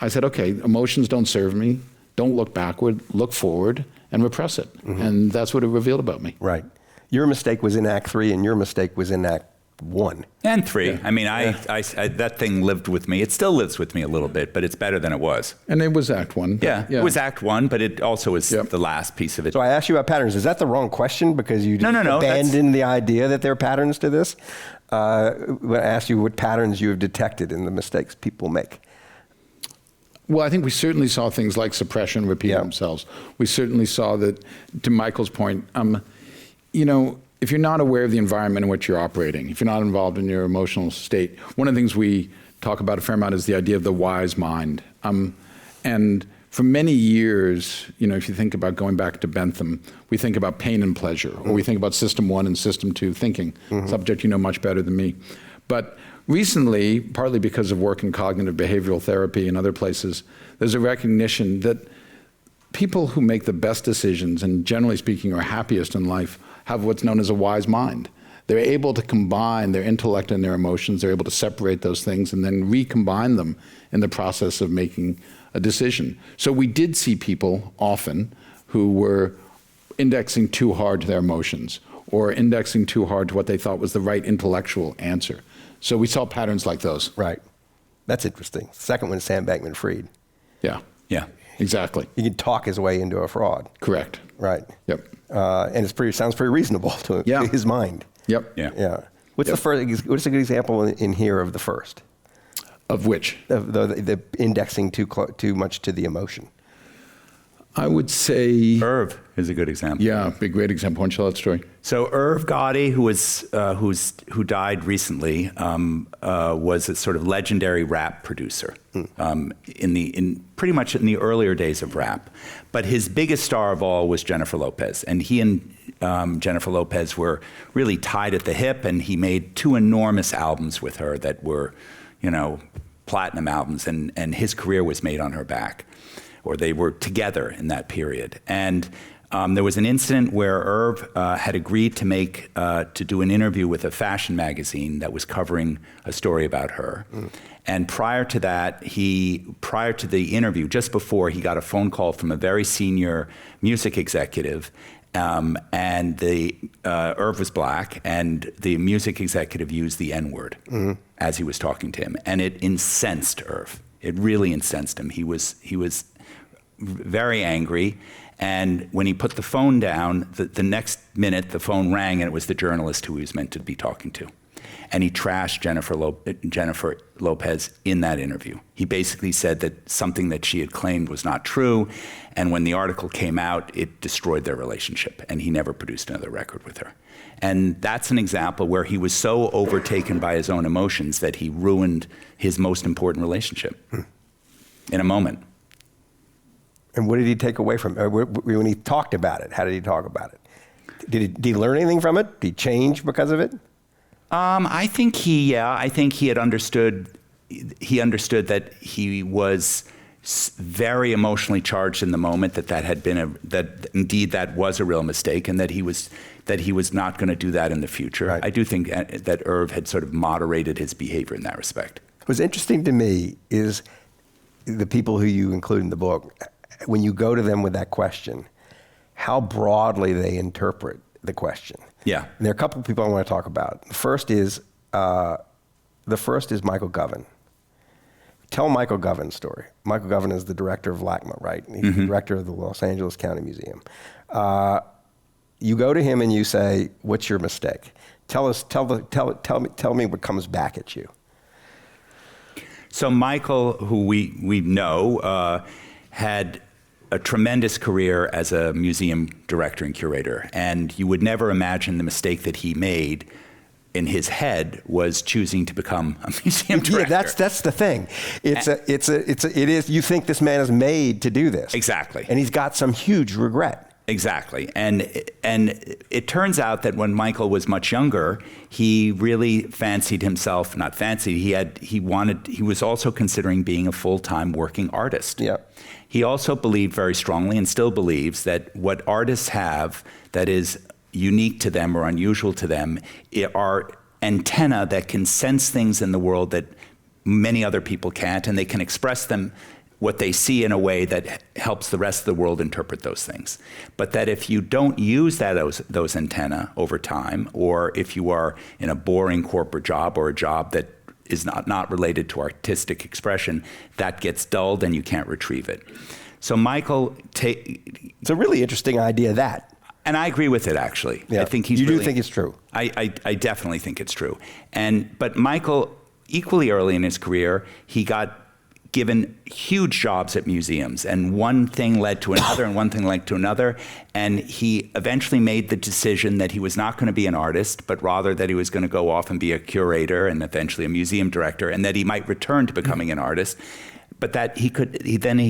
I said, okay, emotions don't serve me. Don't look backward, look forward, and repress it. And that's what it revealed about me. Right. Your mistake was in Act 3, and your mistake was in Act 1. And 3. Yeah. I mean, I that thing lived with me. It still lives with me a little bit, but it's better than it was. And it was Act 1. Yeah, it was Act 1, but it also is the last piece of it. So I asked you about patterns. Is that the wrong question? Because you No, abandoned the idea that there are patterns to this? When I asked you what patterns you have detected in the mistakes people make. Well, I think we certainly saw things like suppression repeat themselves. We certainly saw that, to Michael's point, if you're not aware of the environment in which you're operating, if you're not involved in your emotional state, one of the things we talk about a fair amount is the idea of the wise mind. And for many years, if you think about going back to Bentham, we think about pain and pleasure, or we think about System 1 and System 2 thinking, subject you know much better than me. But recently, partly because of work in cognitive behavioral therapy and other places, there's a recognition that people who make the best decisions and generally speaking are happiest in life have what's known as a wise mind. They're able to combine their intellect and their emotions. They're able to separate those things and then recombine them in the process of making a decision. So we did see people often who were indexing too hard to their emotions or indexing too hard to what they thought was the right intellectual answer. So we saw patterns like those. Right. That's interesting. Second one is Sam Bankman-Fried. Yeah. Yeah. Exactly. He can talk his way into a fraud. Correct. Right. Yep. And sounds pretty reasonable to his mind. Yep. Yeah. Yeah. What's the first? What's a good example in here of the first? Of which? The indexing too much to the emotion. I would say Irv is a good example. Yeah, big great example. Why don't you tell that story? So Irv Gotti, who died recently, was a sort of legendary rap producer in pretty much in the earlier days of rap. But his biggest star of all was Jennifer Lopez, and he and Jennifer Lopez were really tied at the hip. And he made 2 enormous albums with her that were, platinum albums, and his career was made on her back, or they were together in that period. And there was an incident where Irv had agreed to do an interview with a fashion magazine that was covering a story about her. And prior to the interview, just before, he got a phone call from a very senior music executive. And Irv was black, and the music executive used the N-word as he was talking to him. And it incensed Irv. It really incensed him. He was very angry. And when he put the phone down, the next minute the phone rang, and it was the journalist who he was meant to be talking to. And he trashed Jennifer Lopez in that interview. He basically said that something that she had claimed was not true. And when the article came out, it destroyed their relationship. And he never produced another record with her. And that's an example where he was so overtaken by his own emotions that he ruined his most important relationship in a moment. And what did he take away from it? When he talked about it, how did he talk about it? Did he learn anything from it? Did he change because of it? I think he had understood he understood that he was very emotionally charged in the moment, that indeed that was a real mistake, and that he was not going to do that in the future. Right. I do think that Irv had sort of moderated his behavior in that respect. What's interesting to me is the people who you include in the book, when you go to them with that question, how broadly they interpret the question. Yeah. And there are a couple of people I want to talk about. The first is Michael Govan. Tell Michael Govan's story. Michael Govan is the director of LACMA, right? He's the director of the Los Angeles County Museum. You go to him and you say, "What's your mistake? Tell me what comes back at you." So Michael, who we know, had a tremendous career as a museum director and curator, and you would never imagine the mistake that he made in his head was choosing to become a museum director. Yeah, that's the thing. It is. You think this man is made to do this. Exactly. And he's got some huge regret. Exactly. And it turns out that when Michael was much younger, he really fancied himself, not fancied, he was also considering being a full-time working artist. Yeah. He also believed very strongly, and still believes, that what artists have that is unique to them or unusual to them are antennae that can sense things in the world that many other people can't, and they can express them, what they see, in a way that helps the rest of the world interpret those things. But that if you don't use those antennae over time, or if you are in a boring corporate job or a job that is not related to artistic expression, that gets dulled and you can't retrieve it. So Michael, It's a really interesting idea, that. and I agree with it, actually. Yeah. I think he's You do really, think it's true? I definitely think it's true. But Michael, equally early in his career, he got given huge jobs at museums, and one thing led to another and one thing led to another, and he eventually made the decision that he was not going to be an artist, but rather that he was going to go off and be a curator and eventually a museum director, and that he might return to becoming an artist. But that he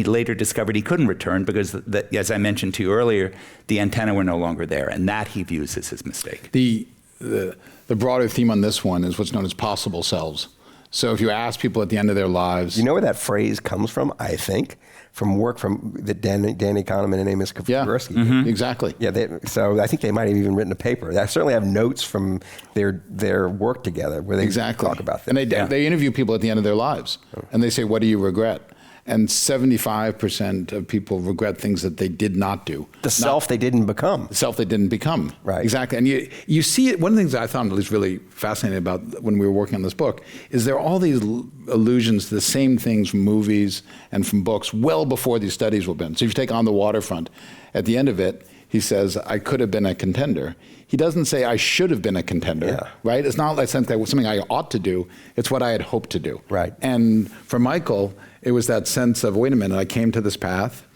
later discovered he couldn't return because, as I mentioned to you earlier, the antennae were no longer there, and that he views as his mistake. The broader theme on this one is what's known as possible selves. So if you ask people at the end of their lives, You know where that phrase comes from? I think from work from Danny Kahneman and Amos Tversky. Exactly. Yeah, so I think they might have even written a paper. I certainly have notes from their work together where they talk about that. And they interview people at the end of their lives, and they say, "What do you regret?" And 75% of people regret things that they did not do. The self they didn't become. The self they didn't become. Right. Exactly. And you see it. One of the things I found at least really fascinating about when we were working on this book is there are all these allusions to the same things from movies and from books well before these studies were done. So if you take On the Waterfront, at the end of it, he says, "I could have been a contender." He doesn't say, "I should have been a contender," right? It's not like something I ought to do. It's what I had hoped to do. Right. And for Michael, it was that sense of, wait a minute, I came to this path.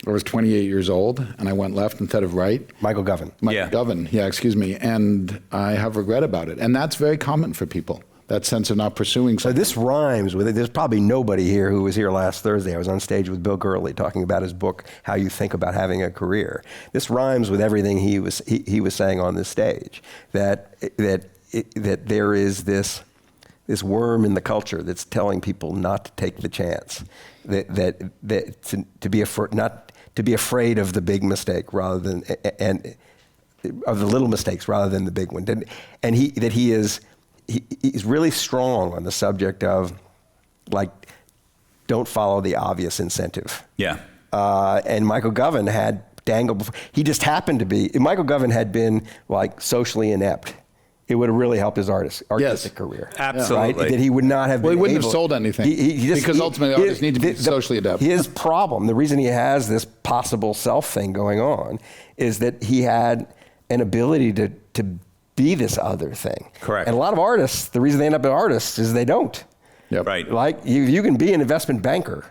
I was 28 years old, and I went left instead of right. Michael Govan. Govan, excuse me. And I have regret about it. And that's very common for people, that sense of not pursuing So something. this rhymes with it. There's probably nobody here who was here last Thursday. I was on stage with Bill Gurley talking about his book, How You Think About Having a Career. This rhymes with everything he was saying on this stage, that there is this worm in the culture that's telling people not to take the chance, to be afraid of the big mistake rather than and of the little mistakes rather than the big one. And he's really strong on the subject of, like, don't follow the obvious incentive. Yeah. And Michael Govan had dangled before. He just happened to be. If Michael Govan had been like socially inept, it would have really helped his artistic career. Absolutely. Right? That he would not have been Well, he wouldn't able, have sold anything, because ultimately artists need to be socially adept. His problem, the reason he has this possible self thing going on, is that he had an ability to be this other thing. Correct. And a lot of artists, the reason they end up as artists is they don't. Yep. Right. Like, you can be an investment banker.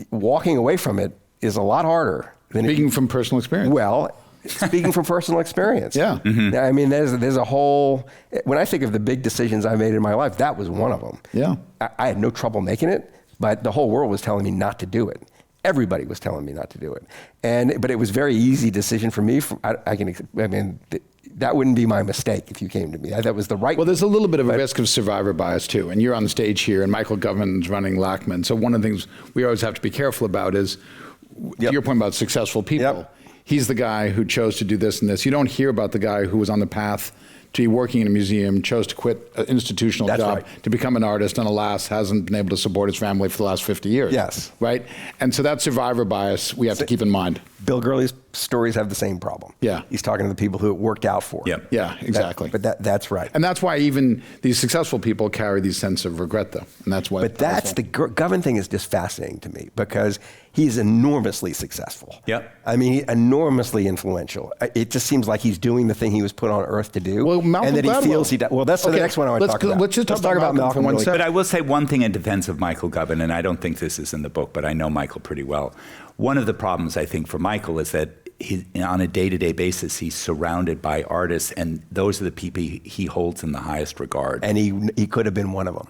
Walking away from it is a lot harder than Speaking from personal experience. Well, speaking from personal experience. Yeah. Mm-hmm. I mean, there's a whole, when I think of the big decisions I made in my life, that was one of them. Yeah. I had no trouble making it, but the whole world was telling me not to do it. Everybody was telling me not to do it. But it was a very easy decision for me. That wouldn't be my mistake if you came to me. That was the right. Well, there's a little bit of a risk of survivor bias too, and you're on stage here, and Michael Govin's running Lachman. So one of the things we always have to be careful about is, to your point about successful people, he's the guy who chose to do this and this. You don't hear about the guy who was on the path to be working in a museum, chose to quit an institutional job to become an artist, and alas, hasn't been able to support his family for the last 50 years. Yes. Right? And so that survivor bias we have to keep in mind. Bill Gurley's stories have the same problem. Yeah. He's talking to the people who it worked out for. Yep. Yeah, exactly. That's right. And that's why even these successful people carry these sense of regret, though. And that's why. But that's the Govan thing is just fascinating to me because he's enormously successful. Yep. I mean, enormously influential. It just seems like he's doing the thing he was put on earth to do. Well, Malcolm and that he feels Gladwell. he does. Well, that's the next one I want to talk about. Let's just talk about Malcolm for one really second. But I will say one thing in defense of Michael Govan, and I don't think this is in the book, but I know Michael pretty well. One of the problems, I think, for Michael is that on a day-to-day basis, he's surrounded by artists, and those are the people he holds in the highest regard. And he could have been one of them.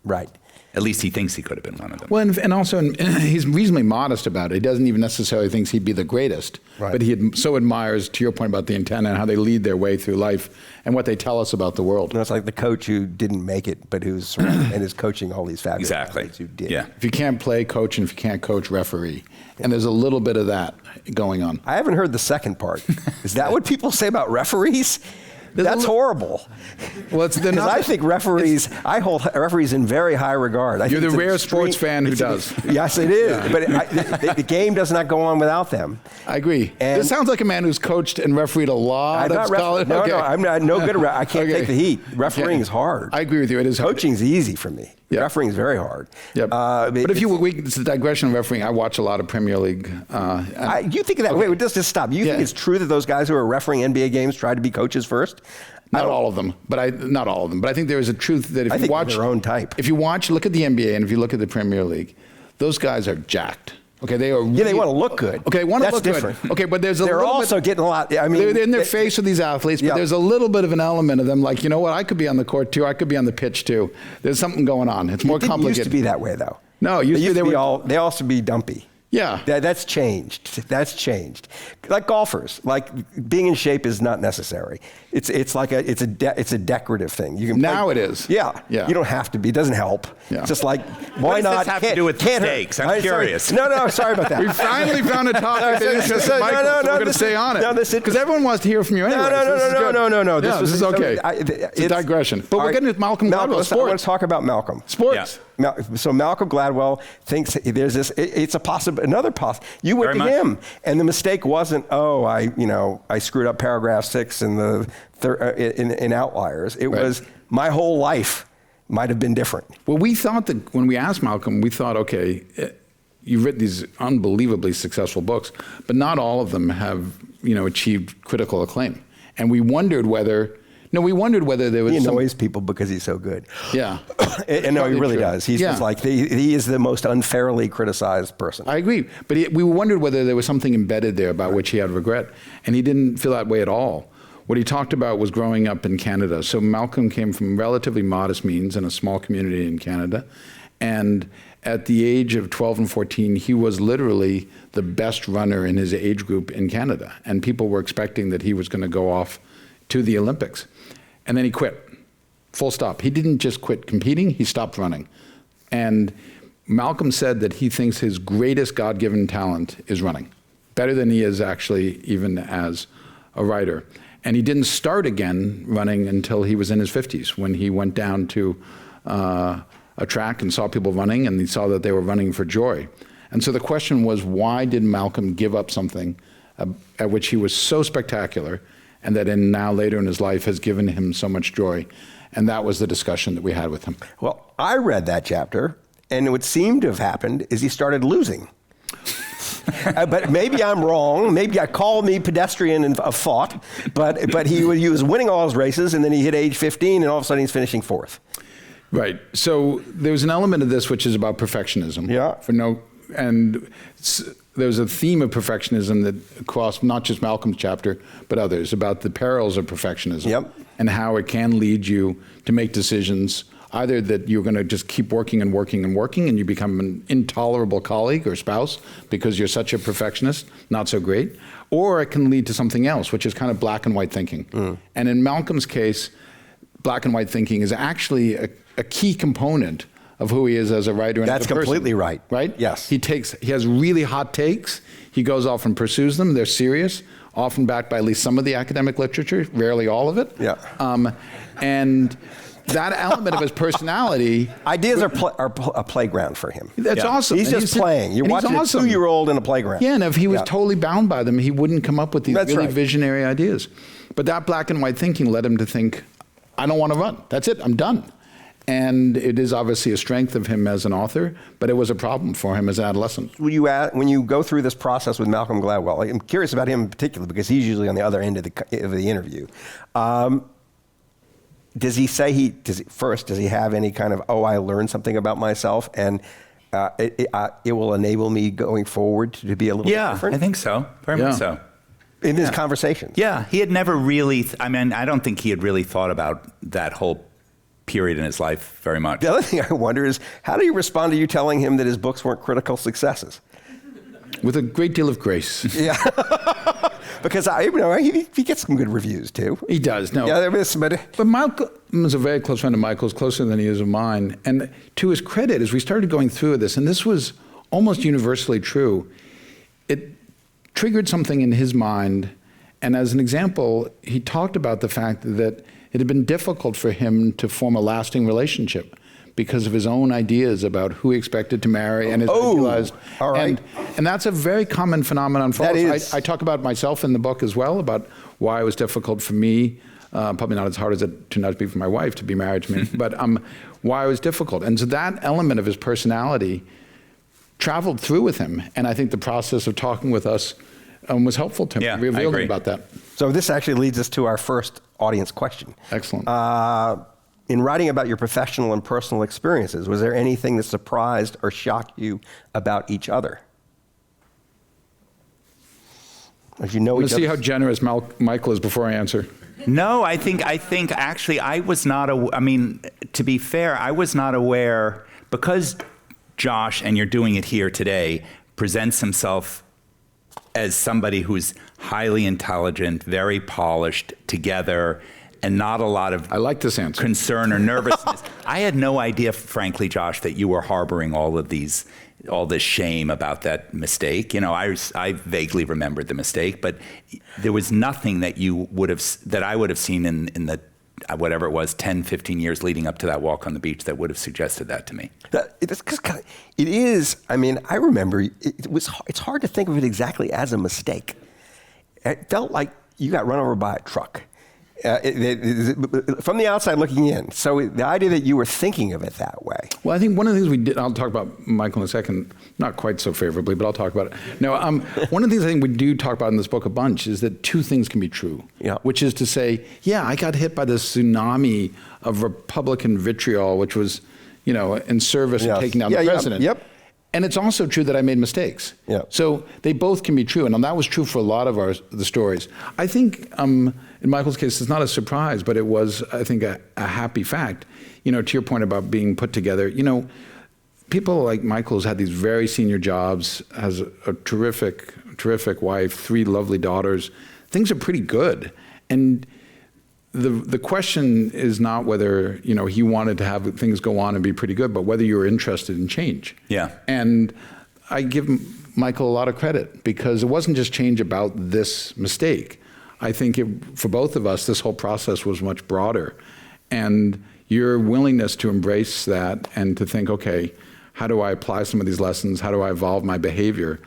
Right. At least he thinks he could have been one of them. Well, and also he's reasonably modest about it. He doesn't even necessarily think he'd be the greatest. Right. But he so admires, to your point about the antenna and how they lead their way through life and what they tell us about the world. You know, it's like the coach who didn't make it, but who's surrounded and is coaching all these fabulous athletes who did. Yeah. If you can't play, coach, and if you can't coach, referee. And there's a little bit of that going on. I haven't heard the second part. Is that what people say about referees? That's horrible. Well, because I think referees, I hold referees in very high regard. You're the rare sports fan who does. Yes, it is. Yeah. But the game does not go on without them. I agree. And this sounds like a man who's coached and refereed a lot of college. No, I'm not no good. I can't take the heat. Refereeing is hard. I agree with you. It is hard. Coaching's easy for me. Yeah. Refereeing is very hard. Yep. But if it's a digression of refereeing. I watch a lot of Premier League. You think of that? Wait, just stop. You think it's true that those guys who are refereeing NBA games try to be coaches first? Not all of them, but I think there is a truth that if you watch their own type. If you look at the NBA and if you look at the Premier League, those guys are jacked. Okay, they are. Really, they want to look good. Okay, they want to look different. good. Okay, but there's they're also getting a lot. I mean, they're in their face with these athletes, but there's a little bit of an element of them, like, you know what? I could be on the court too. I could be on the pitch too. There's something going on. It's more complicated. It used to be that way, though. No, they also be dumpy. Yeah. That's changed. That's changed. Like golfers, like being in shape is not necessary. It's a decorative thing. You can now it is. Yeah. You don't have to be. It doesn't help. Yeah. It's just like why not? What does this have to do with mistakes? I'm curious. Sorry about that. We finally found a topic that interests Michael, so we're going to stay on it. Because everyone wants to hear from you anyway. No. This is okay. It's a digression. But we're getting to Malcolm Gladwell. Sports. I want to talk about Malcolm. Sports. Yeah. So Malcolm Gladwell thinks there's this. It's a another possibility. You went to him, and the mistake wasn't, I screwed up paragraph 6 in in Outliers. It was my whole life might have been different. Well, we thought that when we asked Malcolm, we thought, okay, you've written these unbelievably successful books, but not all of them have achieved critical acclaim, and we wondered whether. No, we wondered whether there was. He annoys people because he's so good. Yeah, and no, he really does. He's just like he is the most unfairly criticized person. I agree, but we wondered whether there was something embedded there about which he had regret, and he didn't feel that way at all. What he talked about was growing up in Canada. So Malcolm came from relatively modest means in a small community in Canada, and at the age of 12 and 14, he was literally the best runner in his age group in Canada, and people were expecting that he was going to go off to the Olympics. And then he quit, full stop. He didn't just quit competing, he stopped running. And Malcolm said that he thinks his greatest God-given talent is running, better than he is actually even as a writer. And he didn't start again running until he was in his 50s, when he went down to a track and saw people running, and he saw that they were running for joy. And so the question was, why did Malcolm give up something at which he was so spectacular, and that now later in his life has given him so much joy? And that was the discussion that we had with him. Well, I read that chapter, and what seemed to have happened is he started losing. But maybe I'm wrong. Maybe I call me pedestrian and a thought, but he was winning all his races, and then he hit age 15, and all of a sudden he's finishing 4th. Right. So there's an element of this which is about perfectionism. Yeah. There's a theme of perfectionism that crossed not just Malcolm's chapter, but others, about the perils of perfectionism. Yep. And how it can lead you to make decisions either that you're going to just keep working and working and working and you become an intolerable colleague or spouse because you're such a perfectionist, not so great, or it can lead to something else, which is kind of black and white thinking. And in Malcolm's case, black and white thinking is actually a key component of who he is as a writer and That's as a person. completely right. Right? Yes. He has really hot takes. He goes off and pursues them. They're serious, often backed by at least some of the academic literature, rarely all of it. Yeah. And that element of his personality. Ideas are a playground for him. That's awesome. He's And just playing. You're and he's watching awesome. a 2-year-old in a playground. Yeah, and if he was Yeah. totally bound by them, he wouldn't come up with these That's really right. visionary ideas. But that black and white thinking led him to think, I don't want to run. That's it. I'm done. And it is obviously a strength of him as an author, but it was a problem for him as an adolescent. When you go through this process with Malcolm Gladwell, I'm curious about him in particular because he's usually on the other end of the interview. Does he say does he have any kind of, I learned something about myself and it will enable me going forward to be a little bit different? I think so. Very much so. In his conversations. Yeah, he had never really, I don't think he had really thought about that whole period in his life very much. The other thing I wonder is, how do you respond to you telling him that his books weren't critical successes? With a great deal of grace. Yeah. Because he gets some good reviews too. He does, no. Yeah, there is, but Malcolm is a very close friend of Michael's, closer than he is of mine. And to his credit, as we started going through this, and this was almost universally true, it triggered something in his mind. And as an example, he talked about the fact that it had been difficult for him to form a lasting relationship because of his own ideas about who he expected to marry and his idealized. All right. And that's a very common phenomenon for That us. is. I talk about myself in the book as well, about why it was difficult for me, probably not as hard as it turned out to be for my wife to be married to me, but why it was difficult. And so that element of his personality traveled through with him. And I think the process of talking with us was helpful to him. Yeah, We I revealed agree. about that. So this actually leads us to our first audience question. Excellent. In writing about your professional and personal experiences, was there anything that surprised or shocked you about each other? As you know, Let's see how generous Michael is before I answer. No, I think actually I was not, to be fair, I was not aware, because Josh, and you're doing it here today, presents himself as somebody who's highly intelligent, very polished, together, and not a lot of I like this answer. concern or nervousness. I had no idea, frankly, Josh, that you were harboring all this shame about that mistake. I vaguely remembered the mistake, but there was nothing that I would have seen in the whatever it was, 10, 15 years leading up to that walk on the beach that would have suggested that to me. It is. I mean, I remember it's hard to think of it exactly as a mistake. It felt like you got run over by a truck. From the outside looking in. So the idea that you were thinking of it that way. Well, I think one of the things we did, I'll talk about Michael in a second, not quite so favorably, but I'll talk about it. No, one of the things I think we do talk about in this book a bunch is that two things can be true. Yeah. Which is to say, I got hit by this tsunami of Republican vitriol, which was, in service of taking down the president. Yep. And it's also true that I made mistakes. Yeah. So they both can be true, and that was true for a lot of the stories. I think in Michael's case, it's not a surprise, but it was, I think, a happy fact. To your point about being put together, people like Michael's had these very senior jobs, has a terrific wife, 3 lovely daughters. Things are pretty good, and the question is not whether he wanted to have things go on and be pretty good, but whether you were interested in change. Yeah. And I give Michael a lot of credit because it wasn't just change about this mistake. I think for both of us, this whole process was much broader, and your willingness to embrace that and to think, okay, how do I apply some of these lessons? How do I evolve my behavior?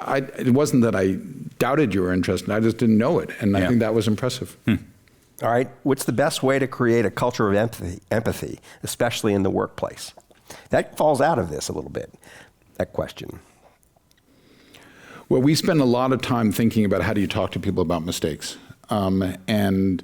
It wasn't that I doubted you were interested. I just didn't know it, and I think that was impressive. All right. What's the best way to create a culture of empathy, especially in the workplace? That falls out of this a little bit, that question. Well, we spend a lot of time thinking about how do you talk to people about mistakes. And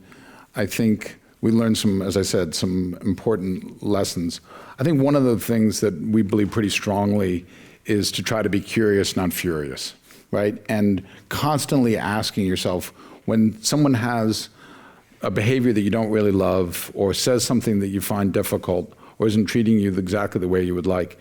I think we learned as I said, some important lessons. I think one of the things that we believe pretty strongly is to try to be curious, not furious, right? And constantly asking yourself, when someone has a behavior that you don't really love or says something that you find difficult or isn't treating you exactly the way you would like,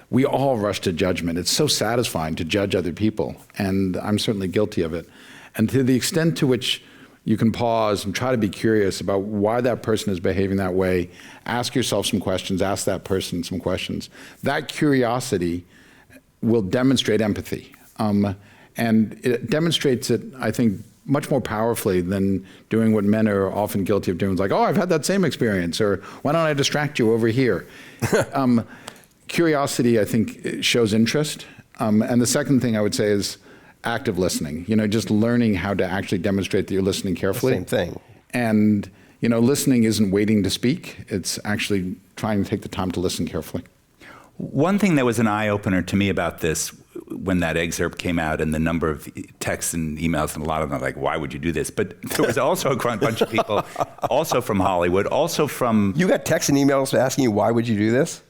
we all rush to judgment. It's so satisfying to judge other people, and I'm certainly guilty of it. And to the extent to which you can pause and try to be curious about why that person is behaving that way, ask yourself some questions, ask that person some questions. That curiosity will demonstrate empathy. And it demonstrates it, I think, much more powerfully than doing what men are often guilty of doing. It's like, oh, I've had that same experience, or why don't I distract you over here? Curiosity, I think, shows interest. And the second thing I would say is active listening. Just learning how to actually demonstrate that you're listening carefully. Same thing. And, listening isn't waiting to speak. It's actually trying to take the time to listen carefully. One thing that was an eye-opener to me about this, when that excerpt came out and the number of texts and emails, and a lot of them like, why would you do this? But there was also a bunch of people, also from Hollywood, also from... You got texts and emails asking you, why would you do this?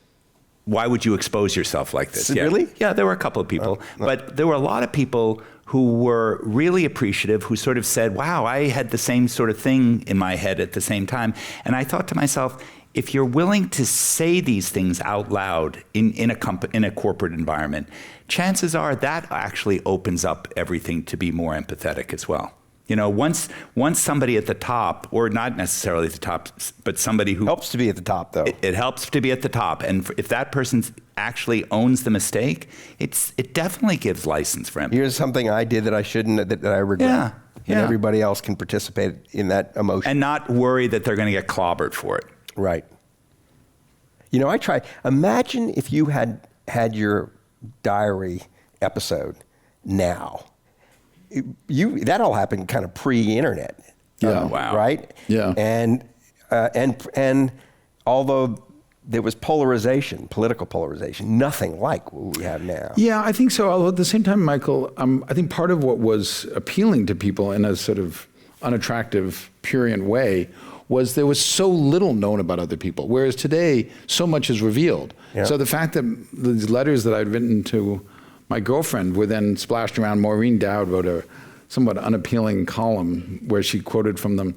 Why would you expose yourself like this? Really? Yeah, there were a couple of people. But there were a lot of people who were really appreciative, who sort of said, wow, I had the same sort of thing in my head at the same time. And I thought to myself, if you're willing to say these things out loud in a corporate environment, chances are that actually opens up everything to be more empathetic as well. Once somebody at the top, or not necessarily at the top, but somebody who... Helps to be at the top, though. It helps to be at the top. And if that person actually owns the mistake, it definitely gives license for empathy. Here's something I did that I shouldn't, that I regret. Yeah. And everybody else can participate in that emotion. And not worry that they're going to get clobbered for it. Right. I try. Imagine if you had your diary episode now. That all happened kind of pre-internet. Yeah. Wow. Right? Yeah. And although there was polarization, political polarization, nothing like what we have now. Yeah, I think so. Although at the same time, Michael, I think part of what was appealing to people in a sort of unattractive, prurient way was there was so little known about other people, whereas today, so much is revealed. Yeah. So the fact that these letters that I'd written to my girlfriend were then splashed around. Maureen Dowd wrote a somewhat unappealing column where she quoted from them.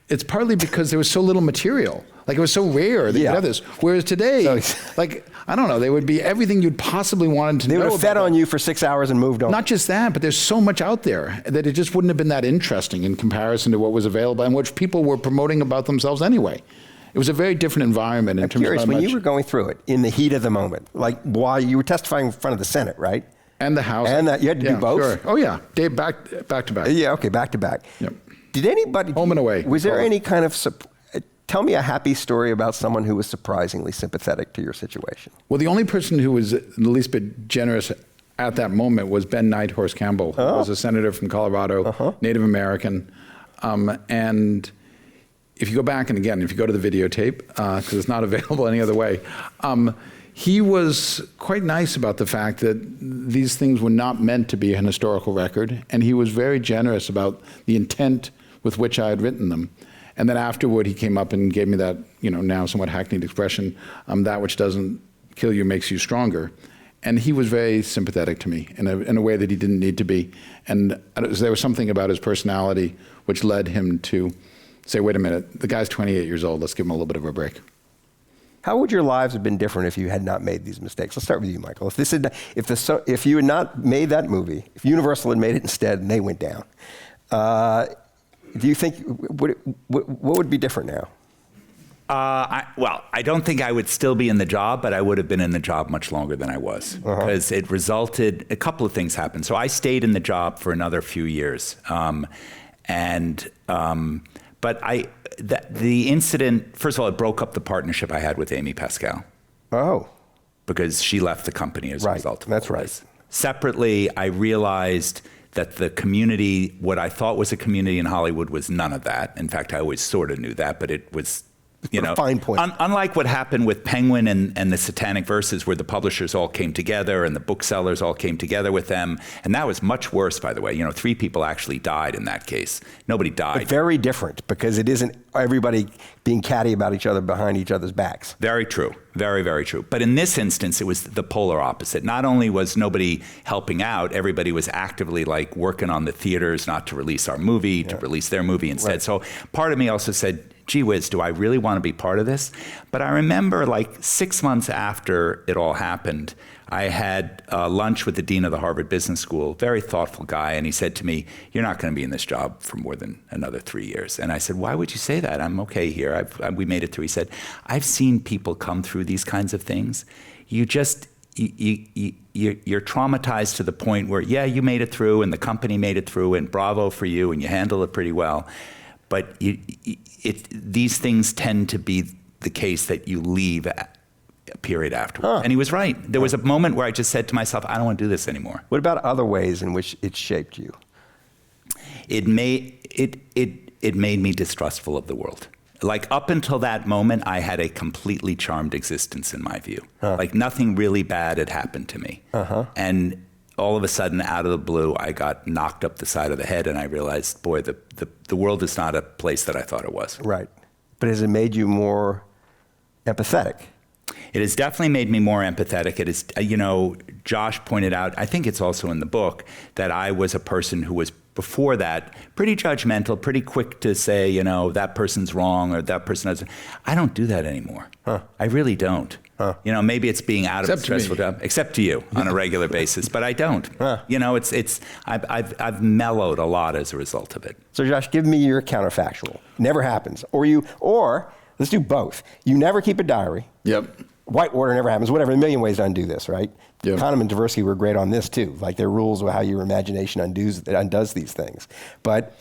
It's partly because there was so little material. Like, it was so rare that you had this. Whereas today, I don't know, they would be everything you'd possibly wanted to know. They would have fed on you for 6 hours and moved on. Not just that, but there's so much out there that it just wouldn't have been that interesting in comparison to what was available and which people were promoting about themselves anyway. It was a very different environment in terms of curious, how much... when you were going through it, in the heat of the moment, like while you were testifying in front of the Senate, right? And the House. And that you had to do both? Sure. Oh, yeah. Back to back. Yeah, okay, back to back. Yep. Did anybody... Home and away. Was there any kind of... Tell me a happy story about someone who was surprisingly sympathetic to your situation. Well, the only person who was the least bit generous at that moment was Ben Nighthorse Campbell, who was a senator from Colorado, Native American. And if you go back, and again, if you go to the videotape, because it's not available any other way, he was quite nice about the fact that these things were not meant to be an historical record, and he was very generous about the intent with which I had written them. And then afterward, he came up and gave me that, now somewhat hackneyed expression, that which doesn't kill you makes you stronger. And he was very sympathetic to me in a way that he didn't need to be. And there was something about his personality which led him to say, wait a minute, the guy's 28 years old, let's give him a little bit of a break. How would your lives have been different if you had not made these mistakes? Let's start with you, Michael. If you had not made that movie, if Universal had made it instead and they went down, do you think, what would be different now? I don't think I would still be in the job, but I would have been in the job much longer than I was. Because it resulted, a couple of things happened. So I stayed in the job for another few years. But the incident, first of all, it broke up the partnership I had with Amy Pascal. Oh. Because she left the company as a result of That's all right. this. Separately, I realized that the community, what I thought was a community in Hollywood, was none of that. In fact, I always sort of knew that, but it was, fine point. Unlike what happened with Penguin and the Satanic Verses, where the publishers all came together and the booksellers all came together with them, and that was much worse, by the way. 3 people actually died in that case. Nobody died. But very different, because it isn't everybody being catty about each other behind each other's backs. Very true. Very, very true. But in this instance, it was the polar opposite. Not only was nobody helping out, everybody was actively like working on the theaters not to release our movie, to release their movie instead. Right. So part of me also said, gee whiz, do I really want to be part of this? But I remember like 6 months after it all happened, I had lunch with the dean of the Harvard Business School, very thoughtful guy, and he said to me, you're not going to be in this job for more than another 3 years. And I said, why would you say that? I'm okay here. We made it through. He said, I've seen people come through these kinds of things. You're traumatized to the point where, yeah, you made it through, and the company made it through, and bravo for you, and you handle it pretty well. But these things tend to be the case that you leave a period afterward. And he was right. There was a moment where I just said to myself, I don't want to do this anymore. What about other ways in which it shaped you? It made me distrustful of the world. Like up until that moment, I had a completely charmed existence in my view. Like nothing really bad had happened to me. And all of a sudden, out of the blue, I got knocked up the side of the head, and I realized, boy, the world is not a place that I thought it was. Right. But has it made you more empathetic? It has definitely made me more empathetic. It is, Josh pointed out, I think it's also in the book, that I was a person who was, before that, pretty judgmental, pretty quick to say, that person's wrong or that person doesn't. I don't do that anymore. I really don't. Maybe it's being out of a stressful job, except to you on a regular basis, but I don't. I've mellowed a lot as a result of it. So Josh, give me your counterfactual. Never happens. Or let's do both. You never keep a diary. Yep. White order never happens. Whatever, a million ways to undo this, right? Yep. Kahneman and Tversky were great on this too. Like there are rules of how your imagination undoes these things. But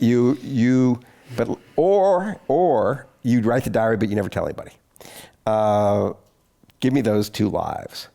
or you'd write the diary, but you never tell anybody. Give me those two lives.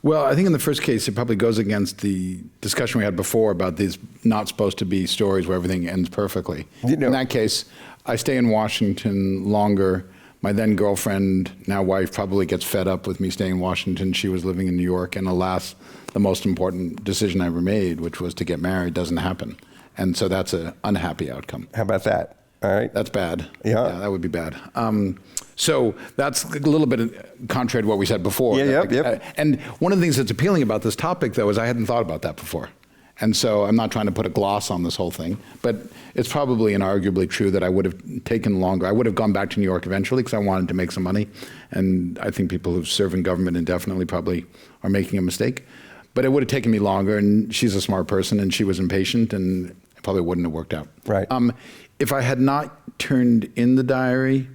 Well, I think in the first case, it probably goes against the discussion we had before about these not supposed to be stories where everything ends perfectly. In that case, I stay in Washington longer. My then girlfriend, now wife, probably gets fed up with me staying in Washington. She was living in New York, and alas, the most important decision I ever made, which was to get married, doesn't happen. And so that's an unhappy outcome. How about that? All right. That's bad. Yeah. That would be bad. So that's a little bit contrary to what we said before. Yep. And one of the things that's appealing about this topic, though, is I hadn't thought about that before. And so I'm not trying to put a gloss on this whole thing, but it's probably inarguably true that I would have taken longer. I would have gone back to New York eventually because I wanted to make some money. And I think people who serve in government indefinitely probably are making a mistake. But it would have taken me longer, and she's a smart person, and she was impatient, and it probably wouldn't have worked out. Right. If I had not turned in the diary,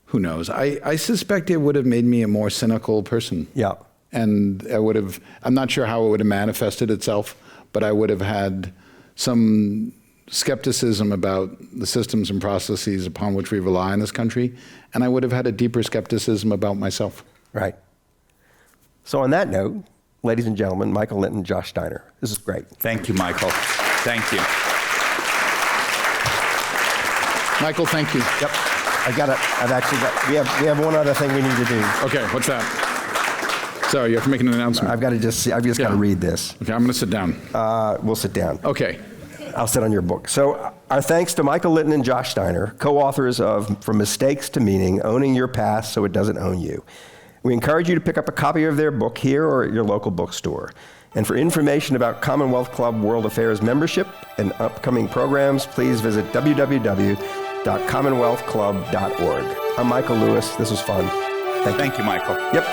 who knows? I suspect it would have made me a more cynical person. Yeah. And I'm not sure how it would have manifested itself, but I would have had some skepticism about the systems and processes upon which we rely in this country, and I would have had a deeper skepticism about myself. Right. So on that note, ladies and gentlemen, Michael Lynton, Josh Steiner. This is great. Thank you, Michael. Thank you. Michael, thank you. Yep. We have one other thing we need to do. Okay, what's that? Sorry, you have to make an announcement. I've just got to read this. Okay, I'm going to sit down. We'll sit down. Okay. I'll sit on your book. So our thanks to Michael Lynton and Josh Steiner, co-authors of From Mistakes to Meaning, Owning Your Past So It Doesn't Own You. We encourage you to pick up a copy of their book here or at your local bookstore. And for information about Commonwealth Club World Affairs membership and upcoming programs, please visit www.commonwealthclub.org. I'm Michael Lewis. This was fun. Thank you, Michael. Yep.